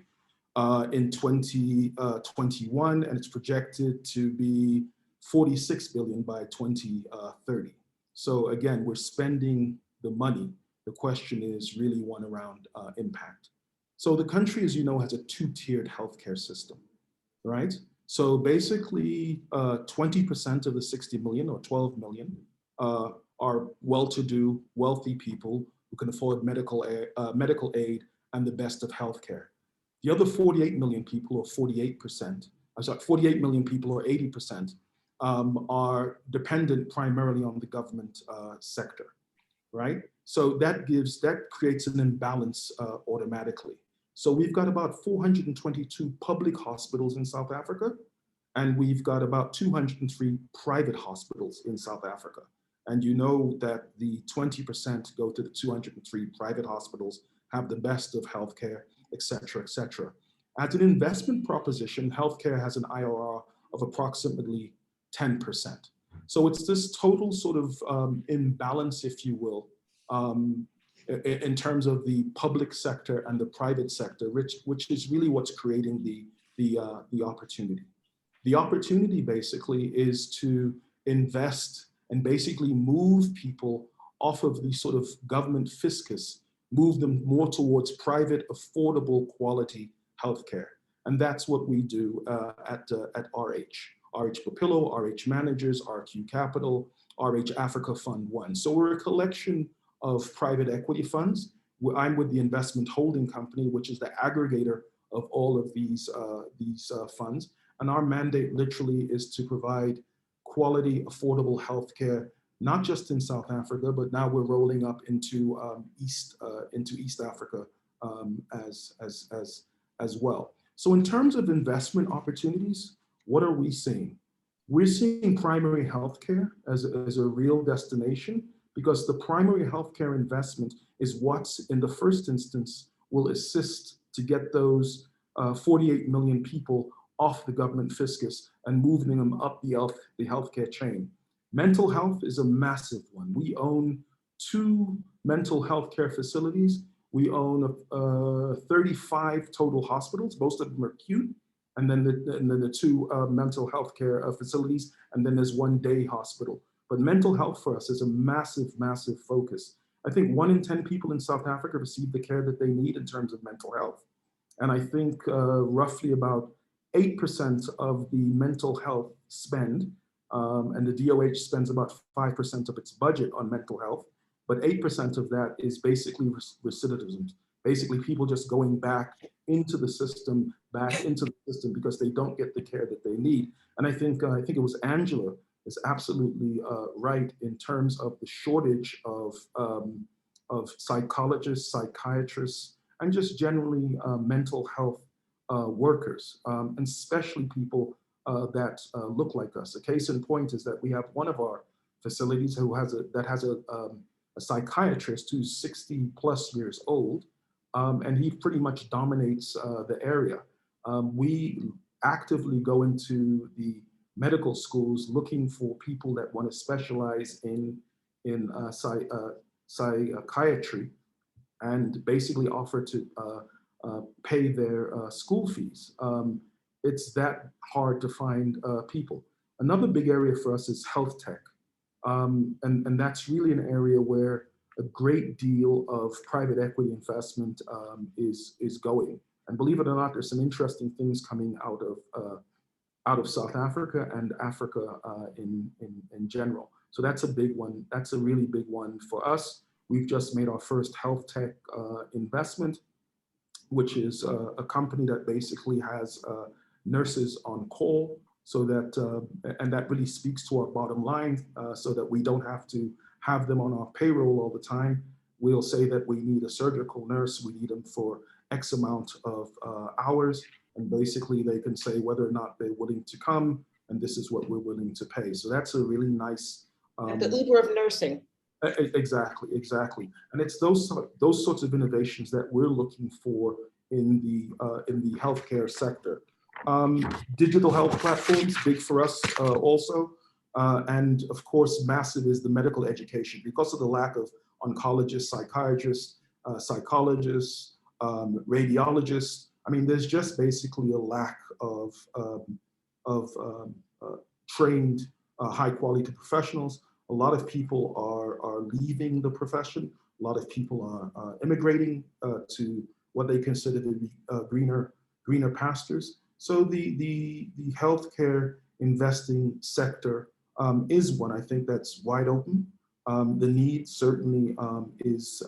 in 2021, and it's projected to be 46 billion by 2030. So again, we're spending the money. The question is really one around impact. So the country, as you know, has a two-tiered healthcare system, right? So basically 20% of the 60 million or 12 million are well-to-do, wealthy people who can afford medical aid and the best of healthcare. The other 48 million people, or 48%, I'm sorry, 48 million people, or 80%, are dependent primarily on the government sector, right? So that creates an imbalance automatically. So we've got about 422 public hospitals in South Africa, and we've got about 203 private hospitals in South Africa. And you know that the 20% go to the 203 private hospitals, have the best of healthcare, et cetera, et cetera. As an investment proposition, healthcare has an IRR of approximately 10%. So it's this total sort of imbalance, if you will, in terms of the public sector and the private sector, which is really what's creating the opportunity. The opportunity basically is to invest and basically move people off of the sort of government fiscus, move them more towards private, affordable, quality healthcare. And that's what we do at RH Papillo, RH Managers, RQ Capital, RH Africa Fund 1. So we're a collection of private equity funds. I'm with the investment holding company, which is the aggregator of all of these funds. And our mandate literally is to provide quality, affordable healthcare, not just in South Africa, but now we're rolling up into East Africa as well. So in terms of investment opportunities, what are we seeing? We're seeing primary healthcare as a real destination, because the primary healthcare investment is what's in the first instance will assist to get those 48 million people off the government fiscus and moving them up the healthcare chain. Mental health is a massive one. We own two mental health care facilities. We own 35 total hospitals, most of them are acute, and then the two mental health care facilities, and then there's one day hospital. But mental health for us is a massive, massive focus. I think 1 in 10 people in South Africa receive the care that they need in terms of mental health. And I think roughly about 8% of the mental health spend, and the DOH spends about 5% of its budget on mental health, but 8% of that is basically recidivism. Basically, people just going back into the system, because they don't get the care that they need. And I think it was Angela is absolutely right in terms of the shortage of psychologists, psychiatrists, and just generally mental health workers, and especially people that look like us. A case in point is that we have one of our facilities that has a psychiatrist who's 60 plus years old, and he pretty much dominates the area. We actively go into the medical schools looking for people that want to specialize in psychiatry, and basically offer to pay their school fees. It's that hard to find people. Another big area for us is health tech. And that's really an area where a great deal of private equity investment is going. And believe it or not, there's some interesting things coming out of South Africa and Africa in general. So that's a big one. That's a really big one for us. We've just made our first health tech investment, which is a company that basically has nurses on call, so that, and that really speaks to our bottom line, so that we don't have to have them on our payroll all the time. We'll say that we need a surgical nurse, we need them for X amount of hours, and basically they can say whether or not they're willing to come, and this is what we're willing to pay. So that's a really nice— the Uber of nursing. Exactly. And it's those sorts of innovations that we're looking for in the healthcare sector. Digital health platforms, big for us also. And of course, massive is the medical education. Because of the lack of oncologists, psychiatrists, psychologists, radiologists, I mean, there's just basically a lack of trained, high quality professionals. A lot of people are leaving the profession. A lot of people are immigrating to what they consider to be greener pastures. So the healthcare investing sector is one, I think, that's wide open. The need certainly is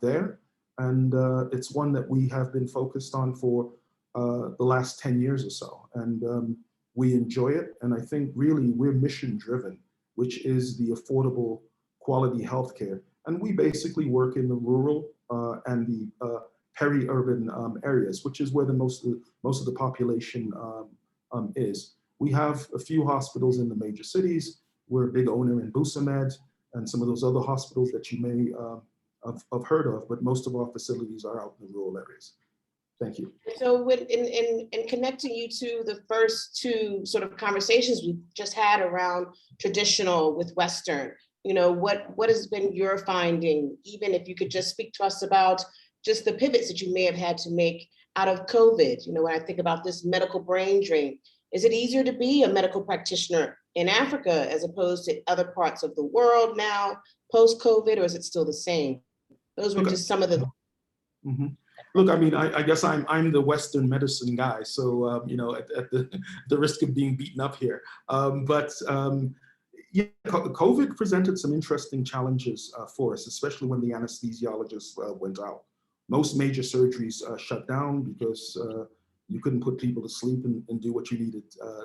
there, and it's one that we have been focused on for the last 10 years or so, and we enjoy it. And I think really we're mission driven, which is the affordable quality healthcare. And we basically work in the rural and the peri-urban areas, which is where most of the population is. We have a few hospitals in the major cities. We're a big owner in Busamed and some of those other hospitals that you may have heard of, but most of our facilities are out in the rural areas. Thank you. So in connecting you to the first two sort of conversations we just had around traditional with Western, you know, what has been your finding, even if you could just speak to us about just the pivots that you may have had to make out of COVID? You know, when I think about this medical brain drain, is it easier to be a medical practitioner in Africa as opposed to other parts of the world now, post-COVID, or is it still the same? Those were just some of the— Mm-hmm. Look, I mean, I guess I'm the Western medicine guy, so you know, at the risk of being beaten up here. Yeah, COVID presented some interesting challenges for us, especially when the anesthesiologists went out. Most major surgeries shut down because you couldn't put people to sleep and do what you needed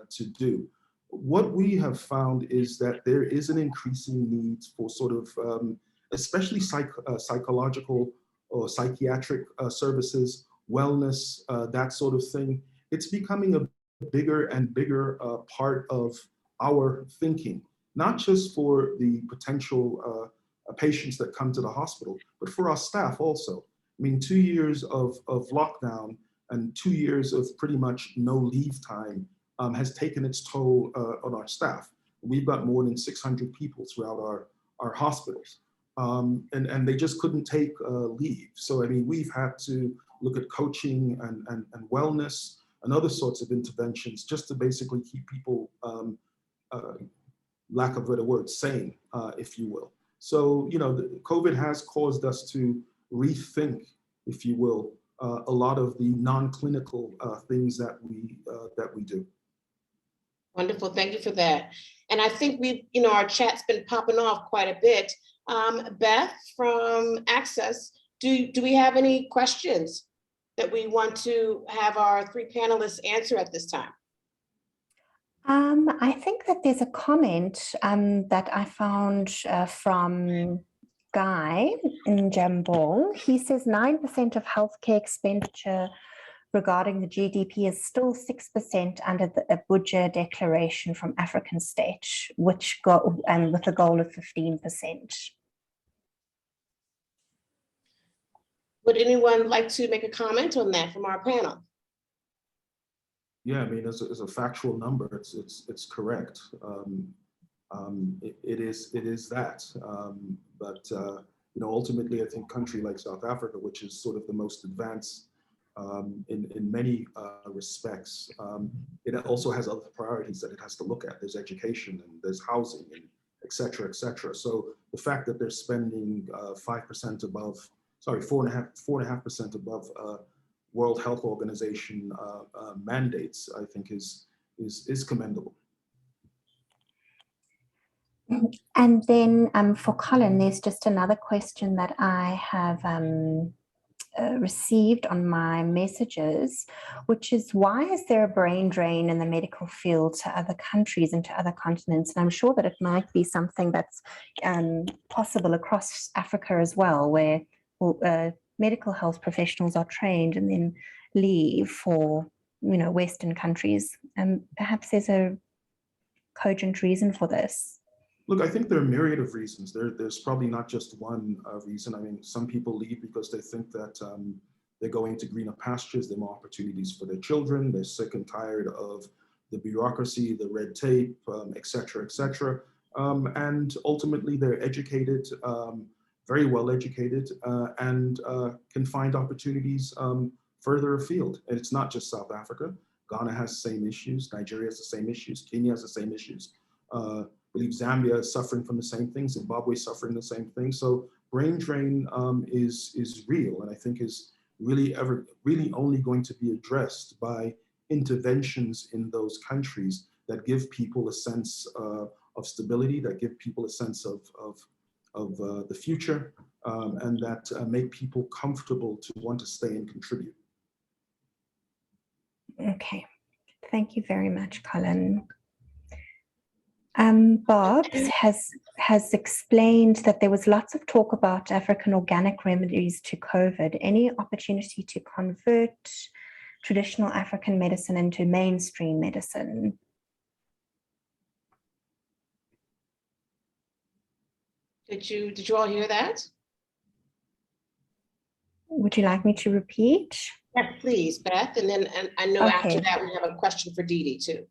to do. What we have found is that there is an increasing need for sort of, especially psychological or psychiatric services, wellness, that sort of thing. It's becoming a bigger and bigger part of our thinking, not just for the potential patients that come to the hospital, but for our staff also. I mean, 2 years of lockdown and 2 years of pretty much no leave time has taken its toll on our staff. We've got more than 600 people throughout our hospitals. and they just couldn't take leave. So, I mean, we've had to look at coaching and wellness and other sorts of interventions just to basically keep people, lack of a better word, sane, if you will. So, you know, COVID has caused us to rethink, if you will, a lot of the non-clinical things that we do. Wonderful, thank you for that. And I think our chat's been popping off quite a bit. Beth from Access, do we have any questions that we want to have our three panelists answer at this time? I think that there's a comment that I found from Guy in Jambon. He says 9% of healthcare expenditure regarding the GDP is still 6% under the Abuja Declaration from African states, which with a goal of 15%. Would anyone like to make a comment on that from our panel? Yeah, I mean, as a factual number, it's correct. It is that, but you know, ultimately, I think a country like South Africa, which is sort of the most advanced in many respects, it also has other priorities that it has to look at. There's education and there's housing and et cetera, et cetera. So the fact that they're spending 5% above, sorry, 4.5% above World Health Organization mandates, I think is commendable. And then for Colin, there's just another question that I have received on my messages, which is, why is there a brain drain in the medical field to other countries and to other continents? And I'm sure that it might be something that's possible across Africa as well, where medical health professionals are trained and then leave for, you know, Western countries. Perhaps there's a cogent reason for this. Look, I think there are a myriad of reasons. There's probably not just one reason. I mean, some people leave because they think that they're going to greener pastures, there are more opportunities for their children, they're sick and tired of the bureaucracy, the red tape, et cetera, et cetera. And ultimately, they're educated, very well educated, and can find opportunities further afield. And it's not just South Africa. Ghana has the same issues, Nigeria has the same issues, Kenya has the same issues. I believe Zambia is suffering from the same thing, Zimbabwe is suffering the same thing. So brain drain is real, and I think is really only going to be addressed by interventions in those countries that give people a sense of stability, that give people a sense of the future, and that make people comfortable to want to stay and contribute. Okay, thank you very much, Colin. Bob has explained that there was lots of talk about African organic remedies to COVID. Any opportunity to convert traditional African medicine into mainstream medicine? Did you all hear that? Would you like me to repeat? Yes, please, Beth. And then I know after that we have a question for Dede too.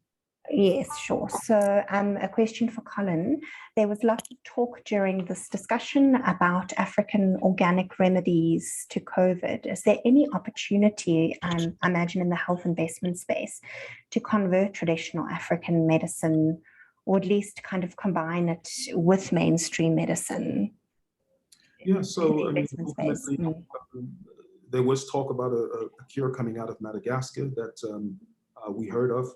Yes, sure. So a question for Colin. There was lots of talk during this discussion about African organic remedies to COVID. Is there any opportunity, I imagine in the health investment space, to convert traditional African medicine, or at least kind of combine it with mainstream medicine? Yeah, so I mean, ultimately, there was talk about a cure coming out of Madagascar that we heard of.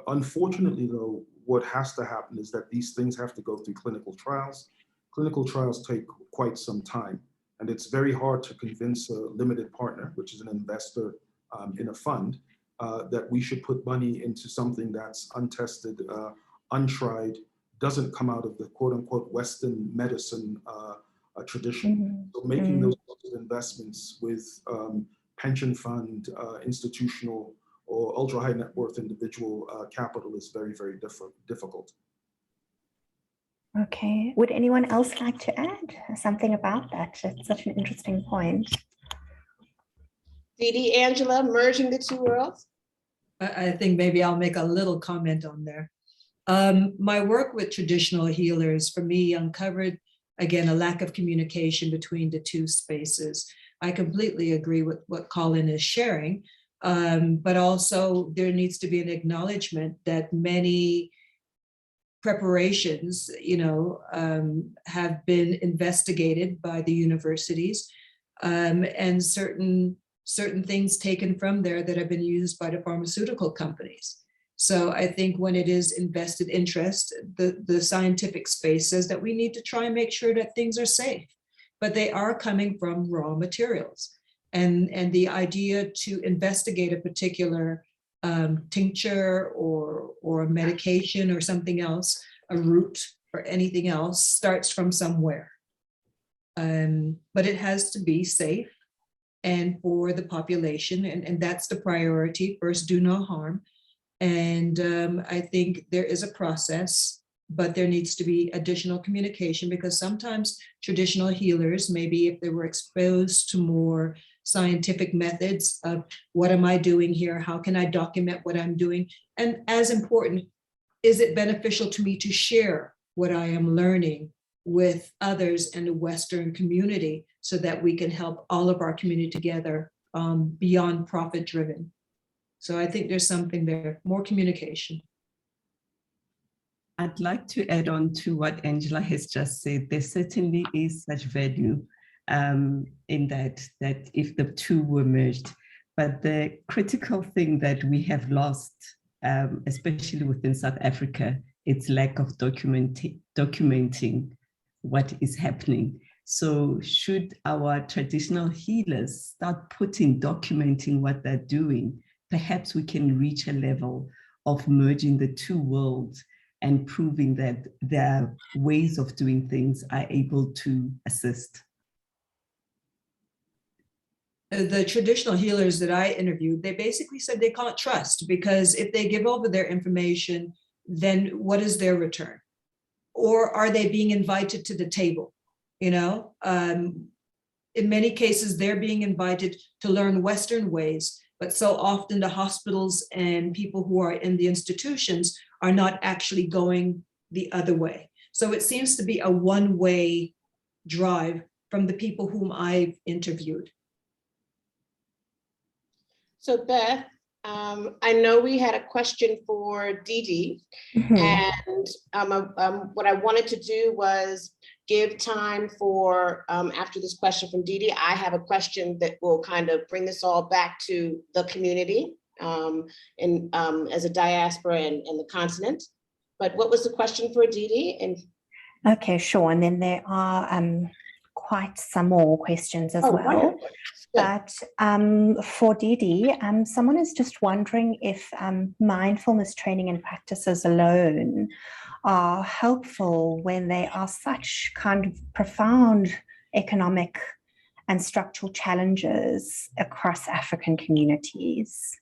Unfortunately, though, what has to happen is that these things have to go through clinical trials. Clinical trials take quite some time, and it's very hard to convince a limited partner, which is an investor in a fund, that we should put money into something that's untested, untried, doesn't come out of the quote-unquote Western medicine tradition. So making those sorts of investments with pension fund, institutional, or ultra high net worth individual capital is very, very difficult. Okay, would anyone else like to add something about that? It's such an interesting point. Dede, Angela, merging the two worlds? I think maybe I'll make a little comment on there. My work with traditional healers, for me, uncovered again, a lack of communication between the two spaces. I completely agree with what Colin is sharing, but also there needs to be an acknowledgement that many preparations, have been investigated by the universities, and certain things taken from there that have been used by the pharmaceutical companies. So I think when it is invested interest, the scientific space says that we need to try and make sure that things are safe, but they are coming from raw materials. And the idea to investigate a particular tincture or a medication or something else, a root or anything else, starts from somewhere. But it has to be safe and for the population, and that's the priority. First, do no harm. And I think there is a process, but there needs to be additional communication, because sometimes traditional healers, maybe if they were exposed to more scientific methods of what am I doing here? How can I document what I'm doing? And as important, is it beneficial to me to share what I am learning with others in the Western community so that we can help all of our community together beyond profit driven? So I think there's something there, more communication. I'd like to add on to what Angela has just said. There certainly is such value in that if the two were merged. But the critical thing that we have lost, especially within South Africa, it's lack of documenting what is happening. So should our traditional healers start documenting what they're doing, perhaps we can reach a level of merging the two worlds and proving that their ways of doing things are able to assist. The traditional healers that I interviewed, they basically said they can't trust, because if they give over their information, then what is their return? Or are they being invited to the table? In many cases, they're being invited to learn Western ways, but so often the hospitals and people who are in the institutions are not actually going the other way. So it seems to be a one-way drive from the people whom I've interviewed. So Beth, I know we had a question for Dede, and what I wanted to do was give time for, after this question from Dede, I have a question that will kind of bring this all back to the community as a diaspora and the continent. But what was the question for Dede? And okay, sure. And then there are quite some more questions as well. Wonderful. But for Dede, someone is just wondering if mindfulness training and practices alone are helpful when there are such kind of profound economic and structural challenges across African communities.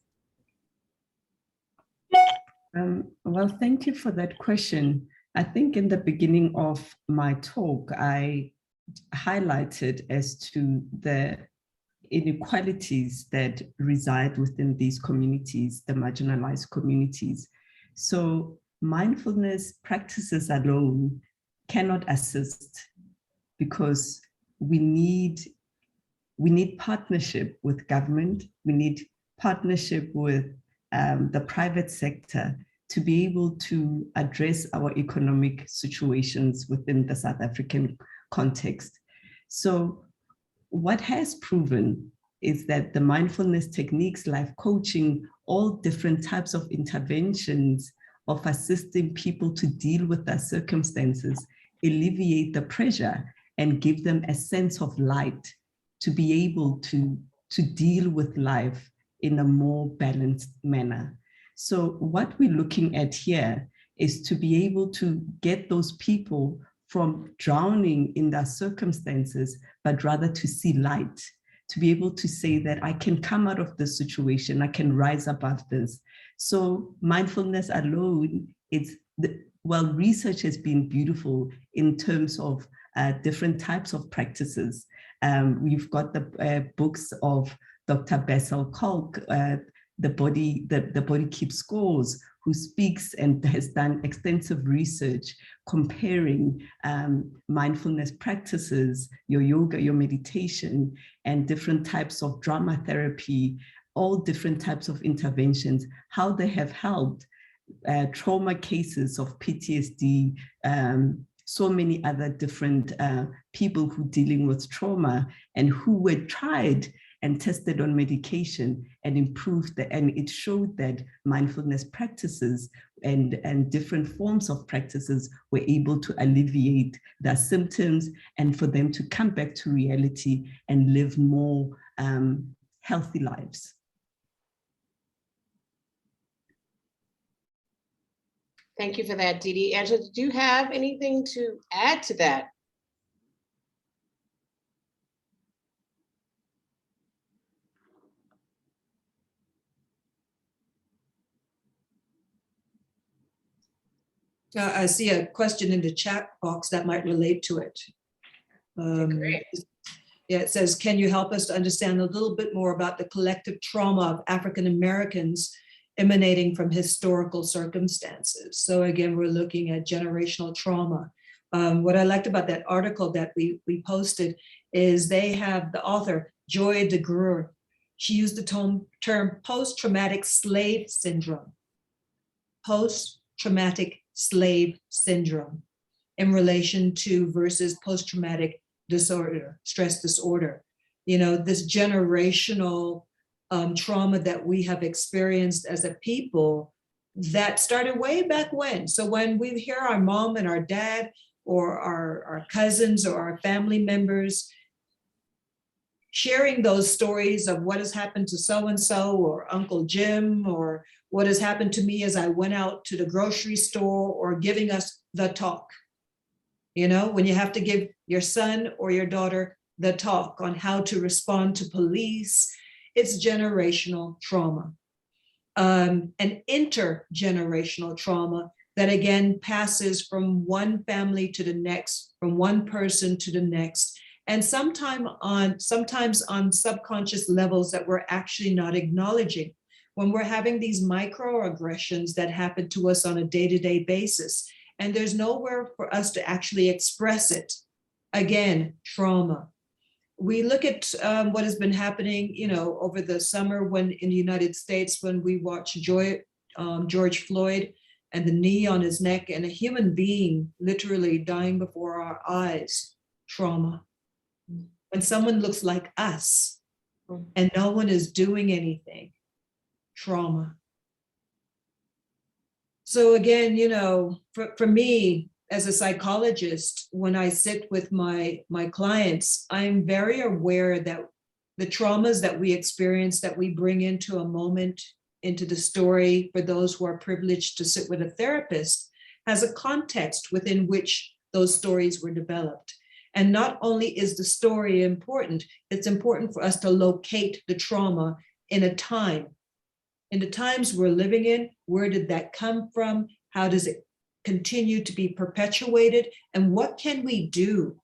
Well, thank you for that question. I think in the beginning of my talk, I highlighted as to the inequalities that reside within these communities, the marginalized communities. So mindfulness practices alone cannot assist, because we need partnership with government, we need partnership with the private sector to be able to address our economic situations within the South African context. So what has proven is that the mindfulness techniques, life coaching, all different types of interventions of assisting people to deal with their circumstances, alleviate the pressure and give them a sense of light to be able to deal with life in a more balanced manner. So what we're looking at here is to be able to get those people from drowning in their circumstances, but rather to see light, to be able to say that I can come out of this situation, I can rise above this. So mindfulness alone, research has been beautiful in terms of different types of practices. We've got the books of Dr. Bessel Kolk, The Body Keeps Scores, who speaks and has done extensive research comparing mindfulness practices, your yoga, your meditation, and different types of drama therapy, all different types of interventions, how they have helped trauma cases of PTSD, so many other different people who dealing with trauma and who were tried and tested on medication and improved, and it showed that mindfulness practices and different forms of practices were able to alleviate their symptoms and for them to come back to reality and live more healthy lives. Thank you for that, Dede. Angela, do you have anything to add to that? I see a question in the chat box that might relate to it. Great. Yeah, it says, can you help us to understand a little bit more about the collective trauma of African Americans emanating from historical circumstances? So again, we're looking at generational trauma. What I liked about that article that we posted is they have the author, Joy DeGruy. She used the term post-traumatic slave syndrome. Post-traumatic slave syndrome in relation to versus post-traumatic disorder, stress disorder. You know, this generational trauma that we have experienced as a people that started way back when. So when we hear our mom and our dad or our cousins or our family members sharing those stories of what has happened to so-and-so or Uncle Jim or what has happened to me as I went out to the grocery store, or giving us the talk. You know, when you have to give your son or your daughter the talk on how to respond to police, it's generational trauma. An intergenerational trauma that again passes from one family to the next, from one person to the next, and sometimes on subconscious levels that we're actually not acknowledging. When we're having these microaggressions that happen to us on a day-to-day basis, and there's nowhere for us to actually express it. Again, trauma. We look at what has been happening, you know, over the summer when in the United States, when we watch George Floyd and the knee on his neck and a human being literally dying before our eyes, trauma. When someone looks like us and no one is doing anything, trauma. So again, you know, for me as a psychologist, when I sit with my clients, I'm very aware that the traumas that we experience, that we bring into a moment, into the story for those who are privileged to sit with a therapist, has a context within which those stories were developed. And not only is the story important, it's important for us to locate the trauma in a time. In the times we're living in, where did that come from? How does it continue to be perpetuated? And what can we do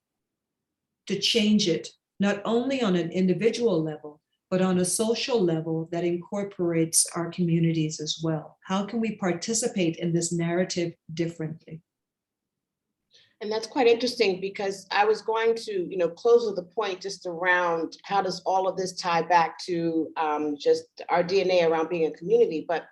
to change it, not only on an individual level, but on a social level that incorporates our communities as well? How can we participate in this narrative differently? And that's quite interesting, because I was going to, you know, close with a point just around how does all of this tie back to just our DNA around being a community. But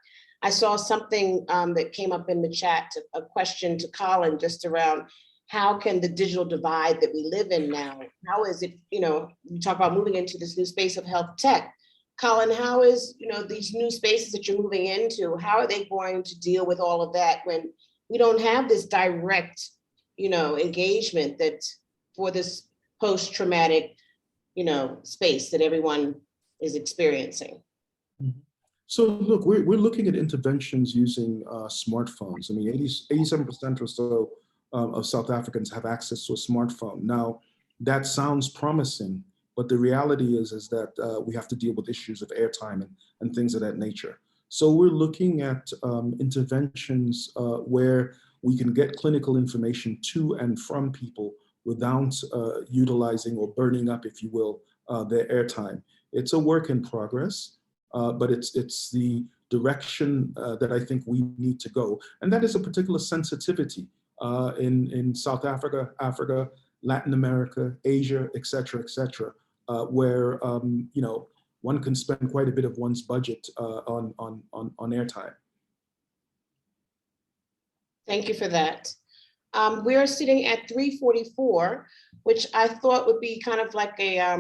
I saw something that came up in the chat, a question to Colin, just around how can the digital divide that we live in now, how is it, you know, you talk about moving into this new space of health tech. Colin, how is, you know, these new spaces that you're moving into, how are they going to deal with all of that when we don't have this direct, you know, engagement that for this post-traumatic, you know, space that everyone is experiencing? So look, we're looking at interventions using smartphones. I mean, 87% or so of South Africans have access to a smartphone. Now, that sounds promising, but the reality is that we have to deal with issues of airtime and things of that nature. So we're looking at interventions where we can get clinical information to and from people without utilizing or burning up, if you will, their airtime. It's a work in progress, but it's the direction that I think we need to go. And that is a particular sensitivity in South Africa, Africa, Latin America, Asia, et cetera, where one can spend quite a bit of one's budget on airtime. Thank you for that. We are sitting at 3:44, which I thought would be kind of like a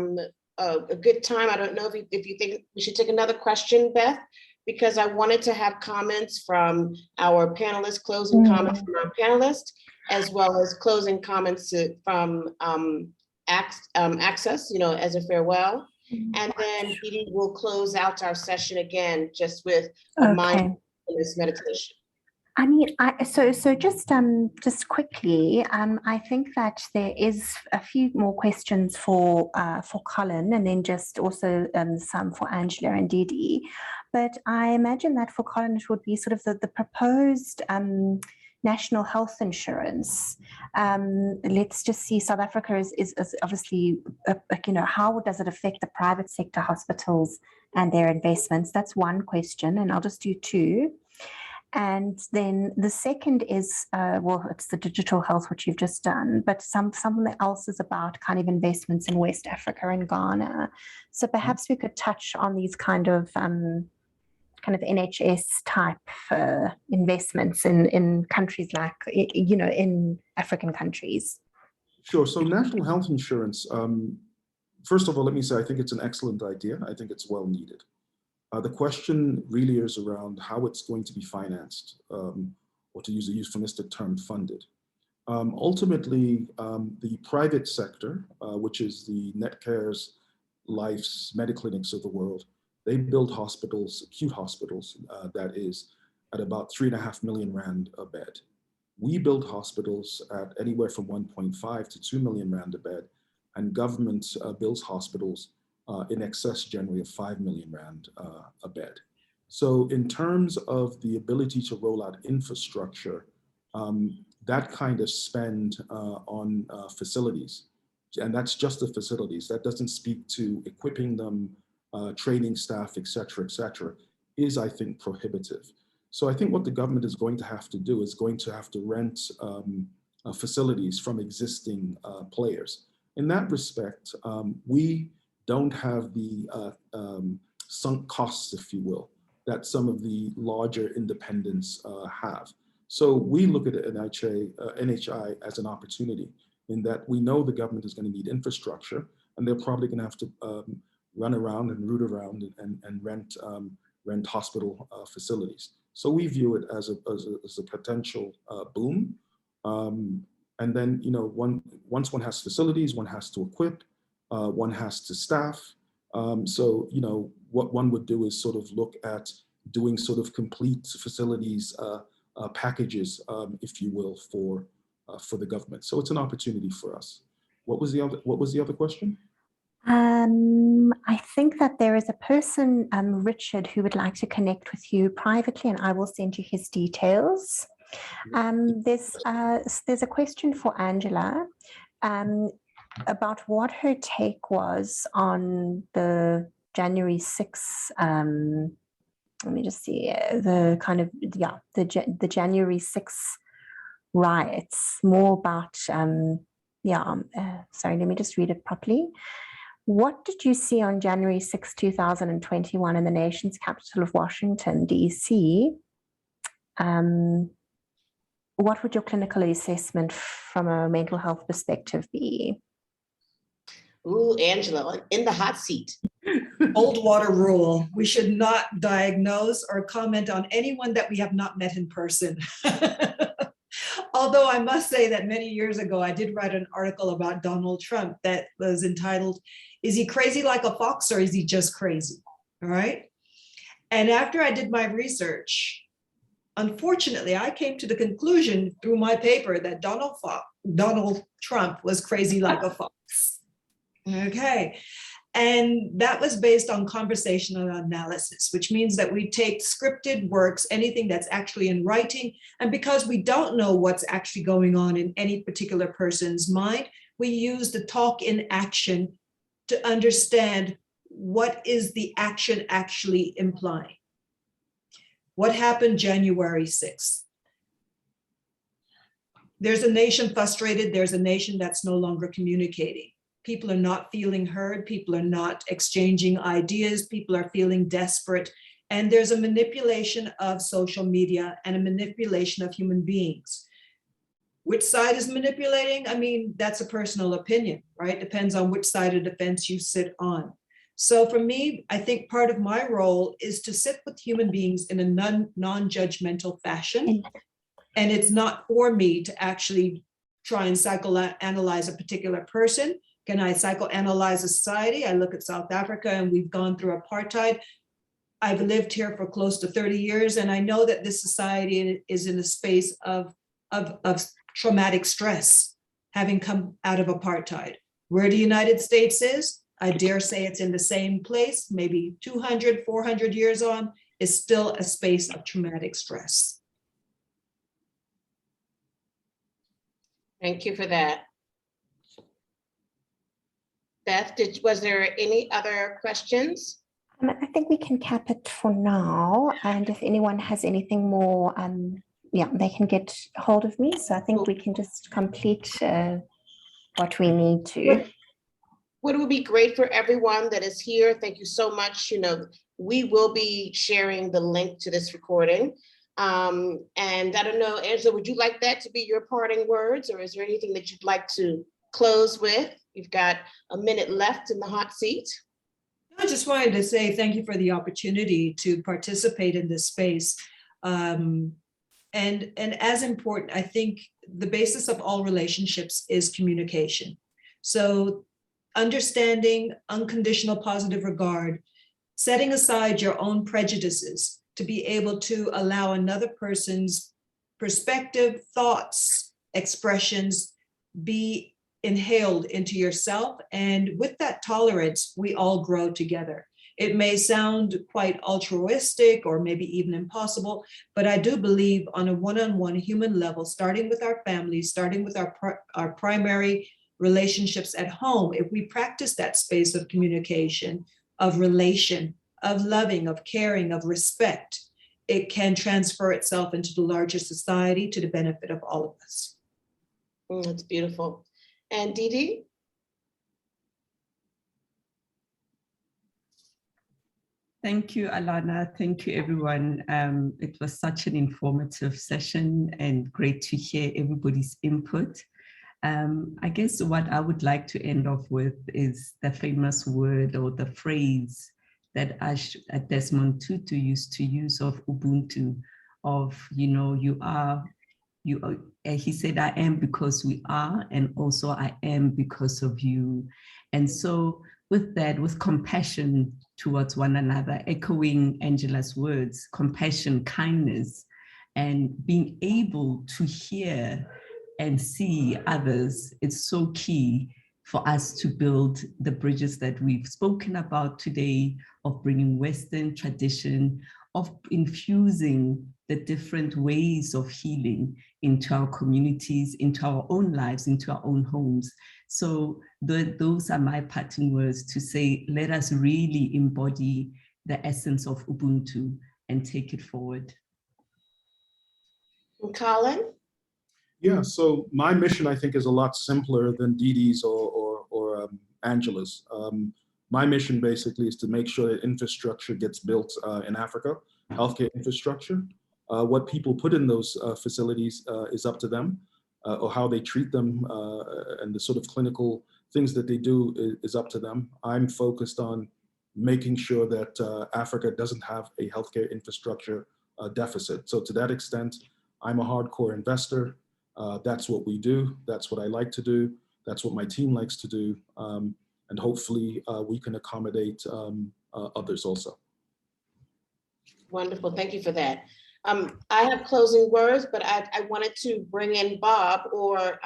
good time. I don't know if you think we should take another question, Beth, because I wanted to have comments from our panelists, closing comments from our panelists, as well as closing comments from Access, as a farewell. And then Dede will close out our session again, just with a mindfulness meditation. I mean, so just quickly, I think that there is a few more questions for Colin, and then just also some for Angela and Dede. But I imagine that for Colin, it would be sort of the proposed national health insurance. Let's just see, South Africa is obviously, how does it affect the private sector hospitals and their investments? That's one question, and I'll just do two. And then the second is, it's the digital health, which you've just done, but something else is about kind of investments in West Africa and Ghana. So perhaps we could touch on these kind of NHS type investments in countries like, in African countries. Sure. So national health insurance, first of all, let me say, I think it's an excellent idea. I think it's well needed. The question really is around how it's going to be financed, or to use a euphemistic term, funded. Ultimately, the private sector, which is the Netcares, Lifes, Mediclinics of the world, they build hospitals, acute hospitals, that is, at about 3.5 million rand a bed. We build hospitals at anywhere from 1.5 to 2 million rand a bed, and government builds hospitals in excess generally of 5 million rand a bed. So in terms of the ability to roll out infrastructure, that kind of spend on facilities, and that's just the facilities, that doesn't speak to equipping them, training staff, et cetera, is, I think, prohibitive. So I think what the government is going to have to do is going to have to rent facilities from existing players. In that respect, we don't have the sunk costs, if you will, that some of the larger independents have. So we look at NHI as an opportunity, in that we know the government is going to need infrastructure, and they're probably going to have to run around and root around and rent hospital facilities. So we view it as a potential boom. And then, once one has facilities, one has to equip, one has to staff. So, what one would do is sort of look at doing sort of complete facilities packages, if you will, for the government. So it's an opportunity for us. What was the other question? I think that there is a person, Richard, who would like to connect with you privately, and I will send you his details. There's a question for Angela about what her take was on the January 6th, let me just see, the January 6th riots, more about, sorry, let me just read it properly. What did you see on January 6, 2021 in the nation's capital of Washington, D.C.? What would your clinical assessment from a mental health perspective be? Ooh, Angela, in the hot seat. Old water rule. We should not diagnose or comment on anyone that we have not met in person. Although I must say that many years ago, I did write an article about Donald Trump that was entitled, "Is he crazy like a fox or is he just crazy?" All right. And after I did my research, unfortunately, I came to the conclusion through my paper that Donald Trump was crazy like a fox. Okay. And that was based on conversational analysis, which means that we take scripted works, anything that's actually in writing, and because we don't know what's actually going on in any particular person's mind, we use the talk in action to understand what is the action actually implying. What happened January 6th? There's a nation frustrated. There's a nation that's no longer communicating. People are not feeling heard. People are not exchanging ideas. People are feeling desperate. And there's a manipulation of social media and a manipulation of human beings. Which side is manipulating? I mean, that's a personal opinion, right? Depends on which side of the fence you sit on. So for me, I think part of my role is to sit with human beings in a non-judgmental fashion. And it's not for me to actually try and psychoanalyze a particular person. Can I psychoanalyze a society? I look at South Africa and we've gone through apartheid. I've lived here for close to 30 years, and I know that this society is in a space of traumatic stress, having come out of apartheid. Where the United States is, I dare say it's in the same place, maybe 200, 400 years on, is still a space of traumatic stress. Thank you for that. Beth, was there any other questions? I think we can cap it for now. And if anyone has anything more, yeah, they can get hold of me. So I think we can just complete what we need to. What would be great for everyone that is here, thank you so much. You know, we will be sharing the link to this recording. And I don't know, Angela, would you like that to be your parting words, or is there anything that you'd like to close with? You've got a minute left in the hot seat. I just wanted to say thank you for the opportunity to participate in this space. And as important, I think the basis of all relationships is communication. So understanding unconditional positive regard, setting aside your own prejudices to be able to allow another person's perspective, thoughts, expressions be inhaled into yourself. And with that tolerance, we all grow together. It may sound quite altruistic or maybe even impossible, but I do believe on a one-on-one human level, starting with our families, starting with our primary relationships at home, if we practice that space of communication, of relation, of loving, of caring, of respect, it can transfer itself into the larger society to the benefit of all of us. That's beautiful. And Dede? Thank you, Alana. Thank you, everyone. It was such an informative session and great to hear everybody's input. I guess what I would like to end off with is the famous word or the phrase that Desmond Tutu used to use of Ubuntu, of, you know, he said, I am because we are, and also I am because of you. And so with that, with compassion towards one another, echoing Angela's words, compassion, kindness, and being able to hear and see others, it's so key for us to build the bridges that we've spoken about today, of bringing Western tradition, of infusing the different ways of healing into our communities, into our own lives, into our own homes. So those are my parting words to say, let us really embody the essence of Ubuntu and take it forward. And Colin? Yeah, so my mission, I think, is a lot simpler than Dede's or Angela's. My mission basically is to make sure that infrastructure gets built in Africa, healthcare infrastructure. What people put in those facilities is up to them, or how they treat them and the sort of clinical things that they do is up to them. I'm focused on making sure that Africa doesn't have a healthcare infrastructure deficit. So to that extent, I'm a hardcore investor. That's what we do. That's what I like to do. That's what my team likes to do. And hopefully we can accommodate others also. Wonderful, thank you for that. I have closing words, but I wanted to bring in Bob or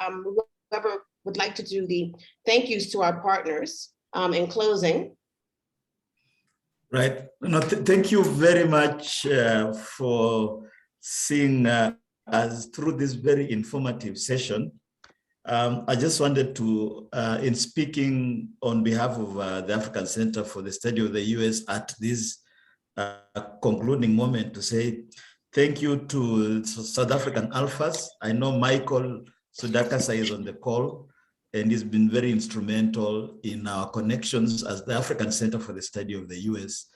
whoever would like to do the thank yous to our partners in closing. Right. No, thank you very much for seeing us through this very informative session. I just wanted to, in speaking on behalf of the African Center for the Study of the US at this concluding moment to say thank you to South African Alphas. I know Michael Sudakasa is on the call, and he's been very instrumental in our connections as the African Center for the Study of the US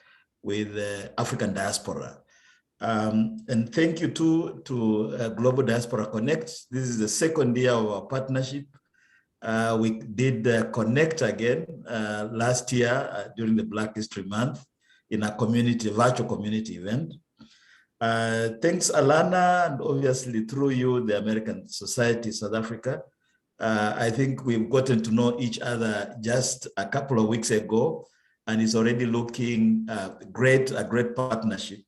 with the African diaspora. And thank you too to Global Diaspora Connect. This is the second year of our partnership. We did Connect again last year during the Black History Month in a virtual community event. Thanks, Alana, and obviously through you, the American Society South Africa. I think we've gotten to know each other just a couple of weeks ago, and it's already looking a great partnership.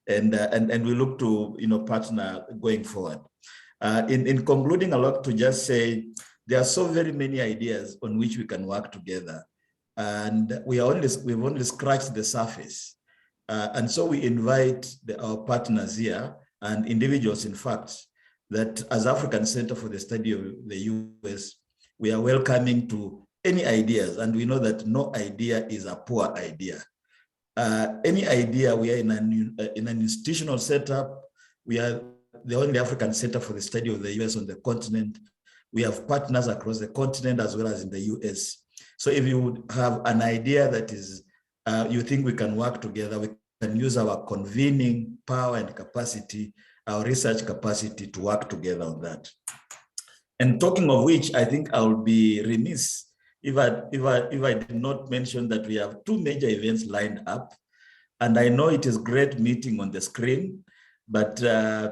And we look to partner going forward. In concluding, I like to just say there are so very many ideas on which we can work together, and we've only scratched the surface. And so we invite our partners here and individuals, in fact, that as African Center for the Study of the US, we are welcoming to any ideas, and we know that no idea is a poor idea. Any idea, we are in an institutional setup. We are the only African Center for the Study of the US on the continent. We have partners across the continent as well as in the US. So if you would have an idea that is, you think we can work together, we can use our convening power and capacity, our research capacity to work together on that. And talking of which, I think I will be remiss if I did not mention that we have two major events lined up. And I know it is great meeting on the screen, but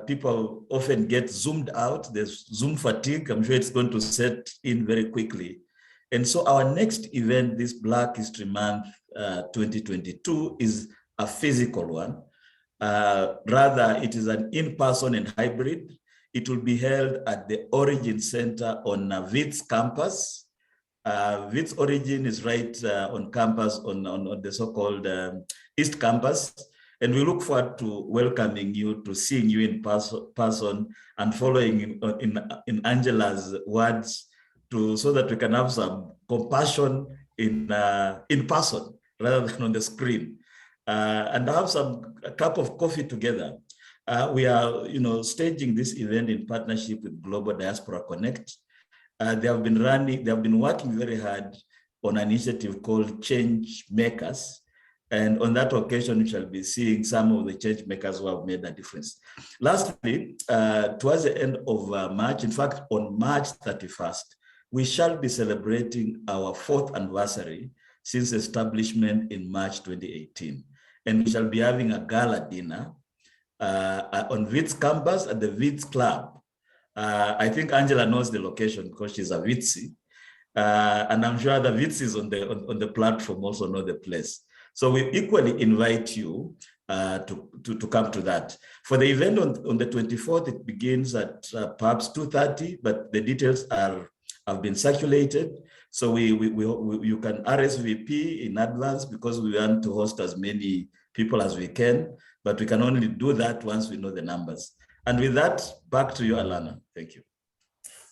people often get zoomed out. There's Zoom fatigue. I'm sure it's going to set in very quickly. And so our next event, this Black History Month 2022, is a physical one. Rather, it is an in-person and hybrid. It will be held at the Origin Center on Wits campus. Wits Origin is right on campus, on the so-called East Campus. And we look forward to welcoming you, to seeing you in person and following in Angela's words, so that we can have some compassion in person rather than on the screen. And have a cup of coffee together. We are, staging this event in partnership with Global Diaspora Connect. They have been working very hard on an initiative called Change Makers. And on that occasion, we shall be seeing some of the change makers who have made a difference. Lastly, towards the end of March, in fact, on March 31st, we shall be celebrating our 4th anniversary since establishment in March 2018. And we shall be having a gala dinner on Wits campus at the Wits Club. I think Angela knows the location because she's a Witsi. And I'm sure the Witsis on the platform also know the place. So we equally invite you to come to that. For the event on the 24th, it begins at perhaps 2:30, but the details have been circulated. So you can RSVP in advance because we want to host as many people as we can, but we can only do that once we know the numbers. And with that, back to you, Alana. Thank you.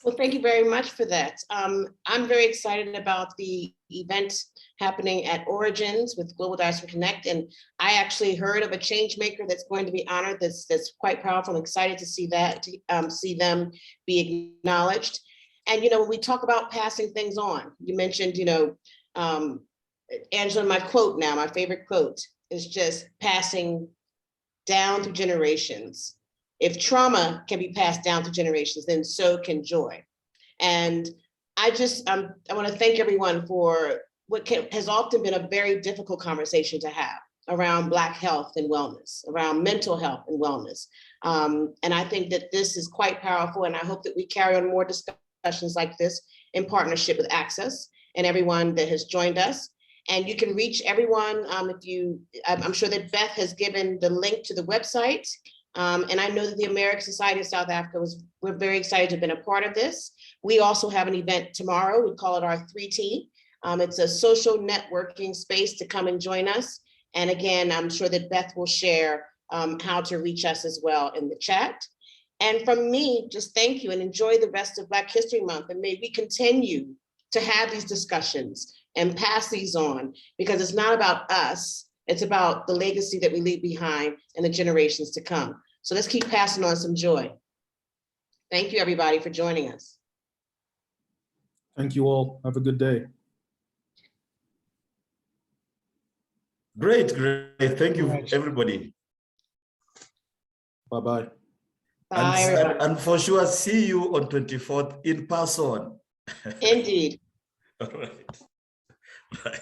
Well, thank you very much for that. I'm very excited about the event happening at Origins with Global Diaspora Connect. And I actually heard of a change maker that's going to be honored. That's quite powerful. I'm excited to see that, see them be acknowledged. And, when we talk about passing things on, you mentioned, Angela, my quote now, my favorite quote is just passing down through generations. If trauma can be passed down to generations, then so can joy. And I want to thank everyone for what has often been a very difficult conversation to have around Black health and wellness, around mental health and wellness. And I think that this is quite powerful, and I hope that we carry on more discussions like this in partnership with Access and everyone that has joined us. And you can reach everyone I'm sure that Beth has given the link to the website. And I know that the American Society of South Africa we're very excited to have been a part of this. We also have an event tomorrow. We call it our 3T. It's a social networking space to come and join us. And again, I'm sure that Beth will share how to reach us as well in the chat. And from me, just thank you and enjoy the rest of Black History Month. And may we continue to have these discussions and pass these on, because it's not about us, It's about the legacy that we leave behind and the generations to come. So let's keep passing on some joy. Thank you, everybody, for joining us. Thank you all. Have a good day. Great, great. Thank you, everybody. Bye-bye. Bye, everybody. And for sure, see you on 24th in person. Indeed. All right. Right.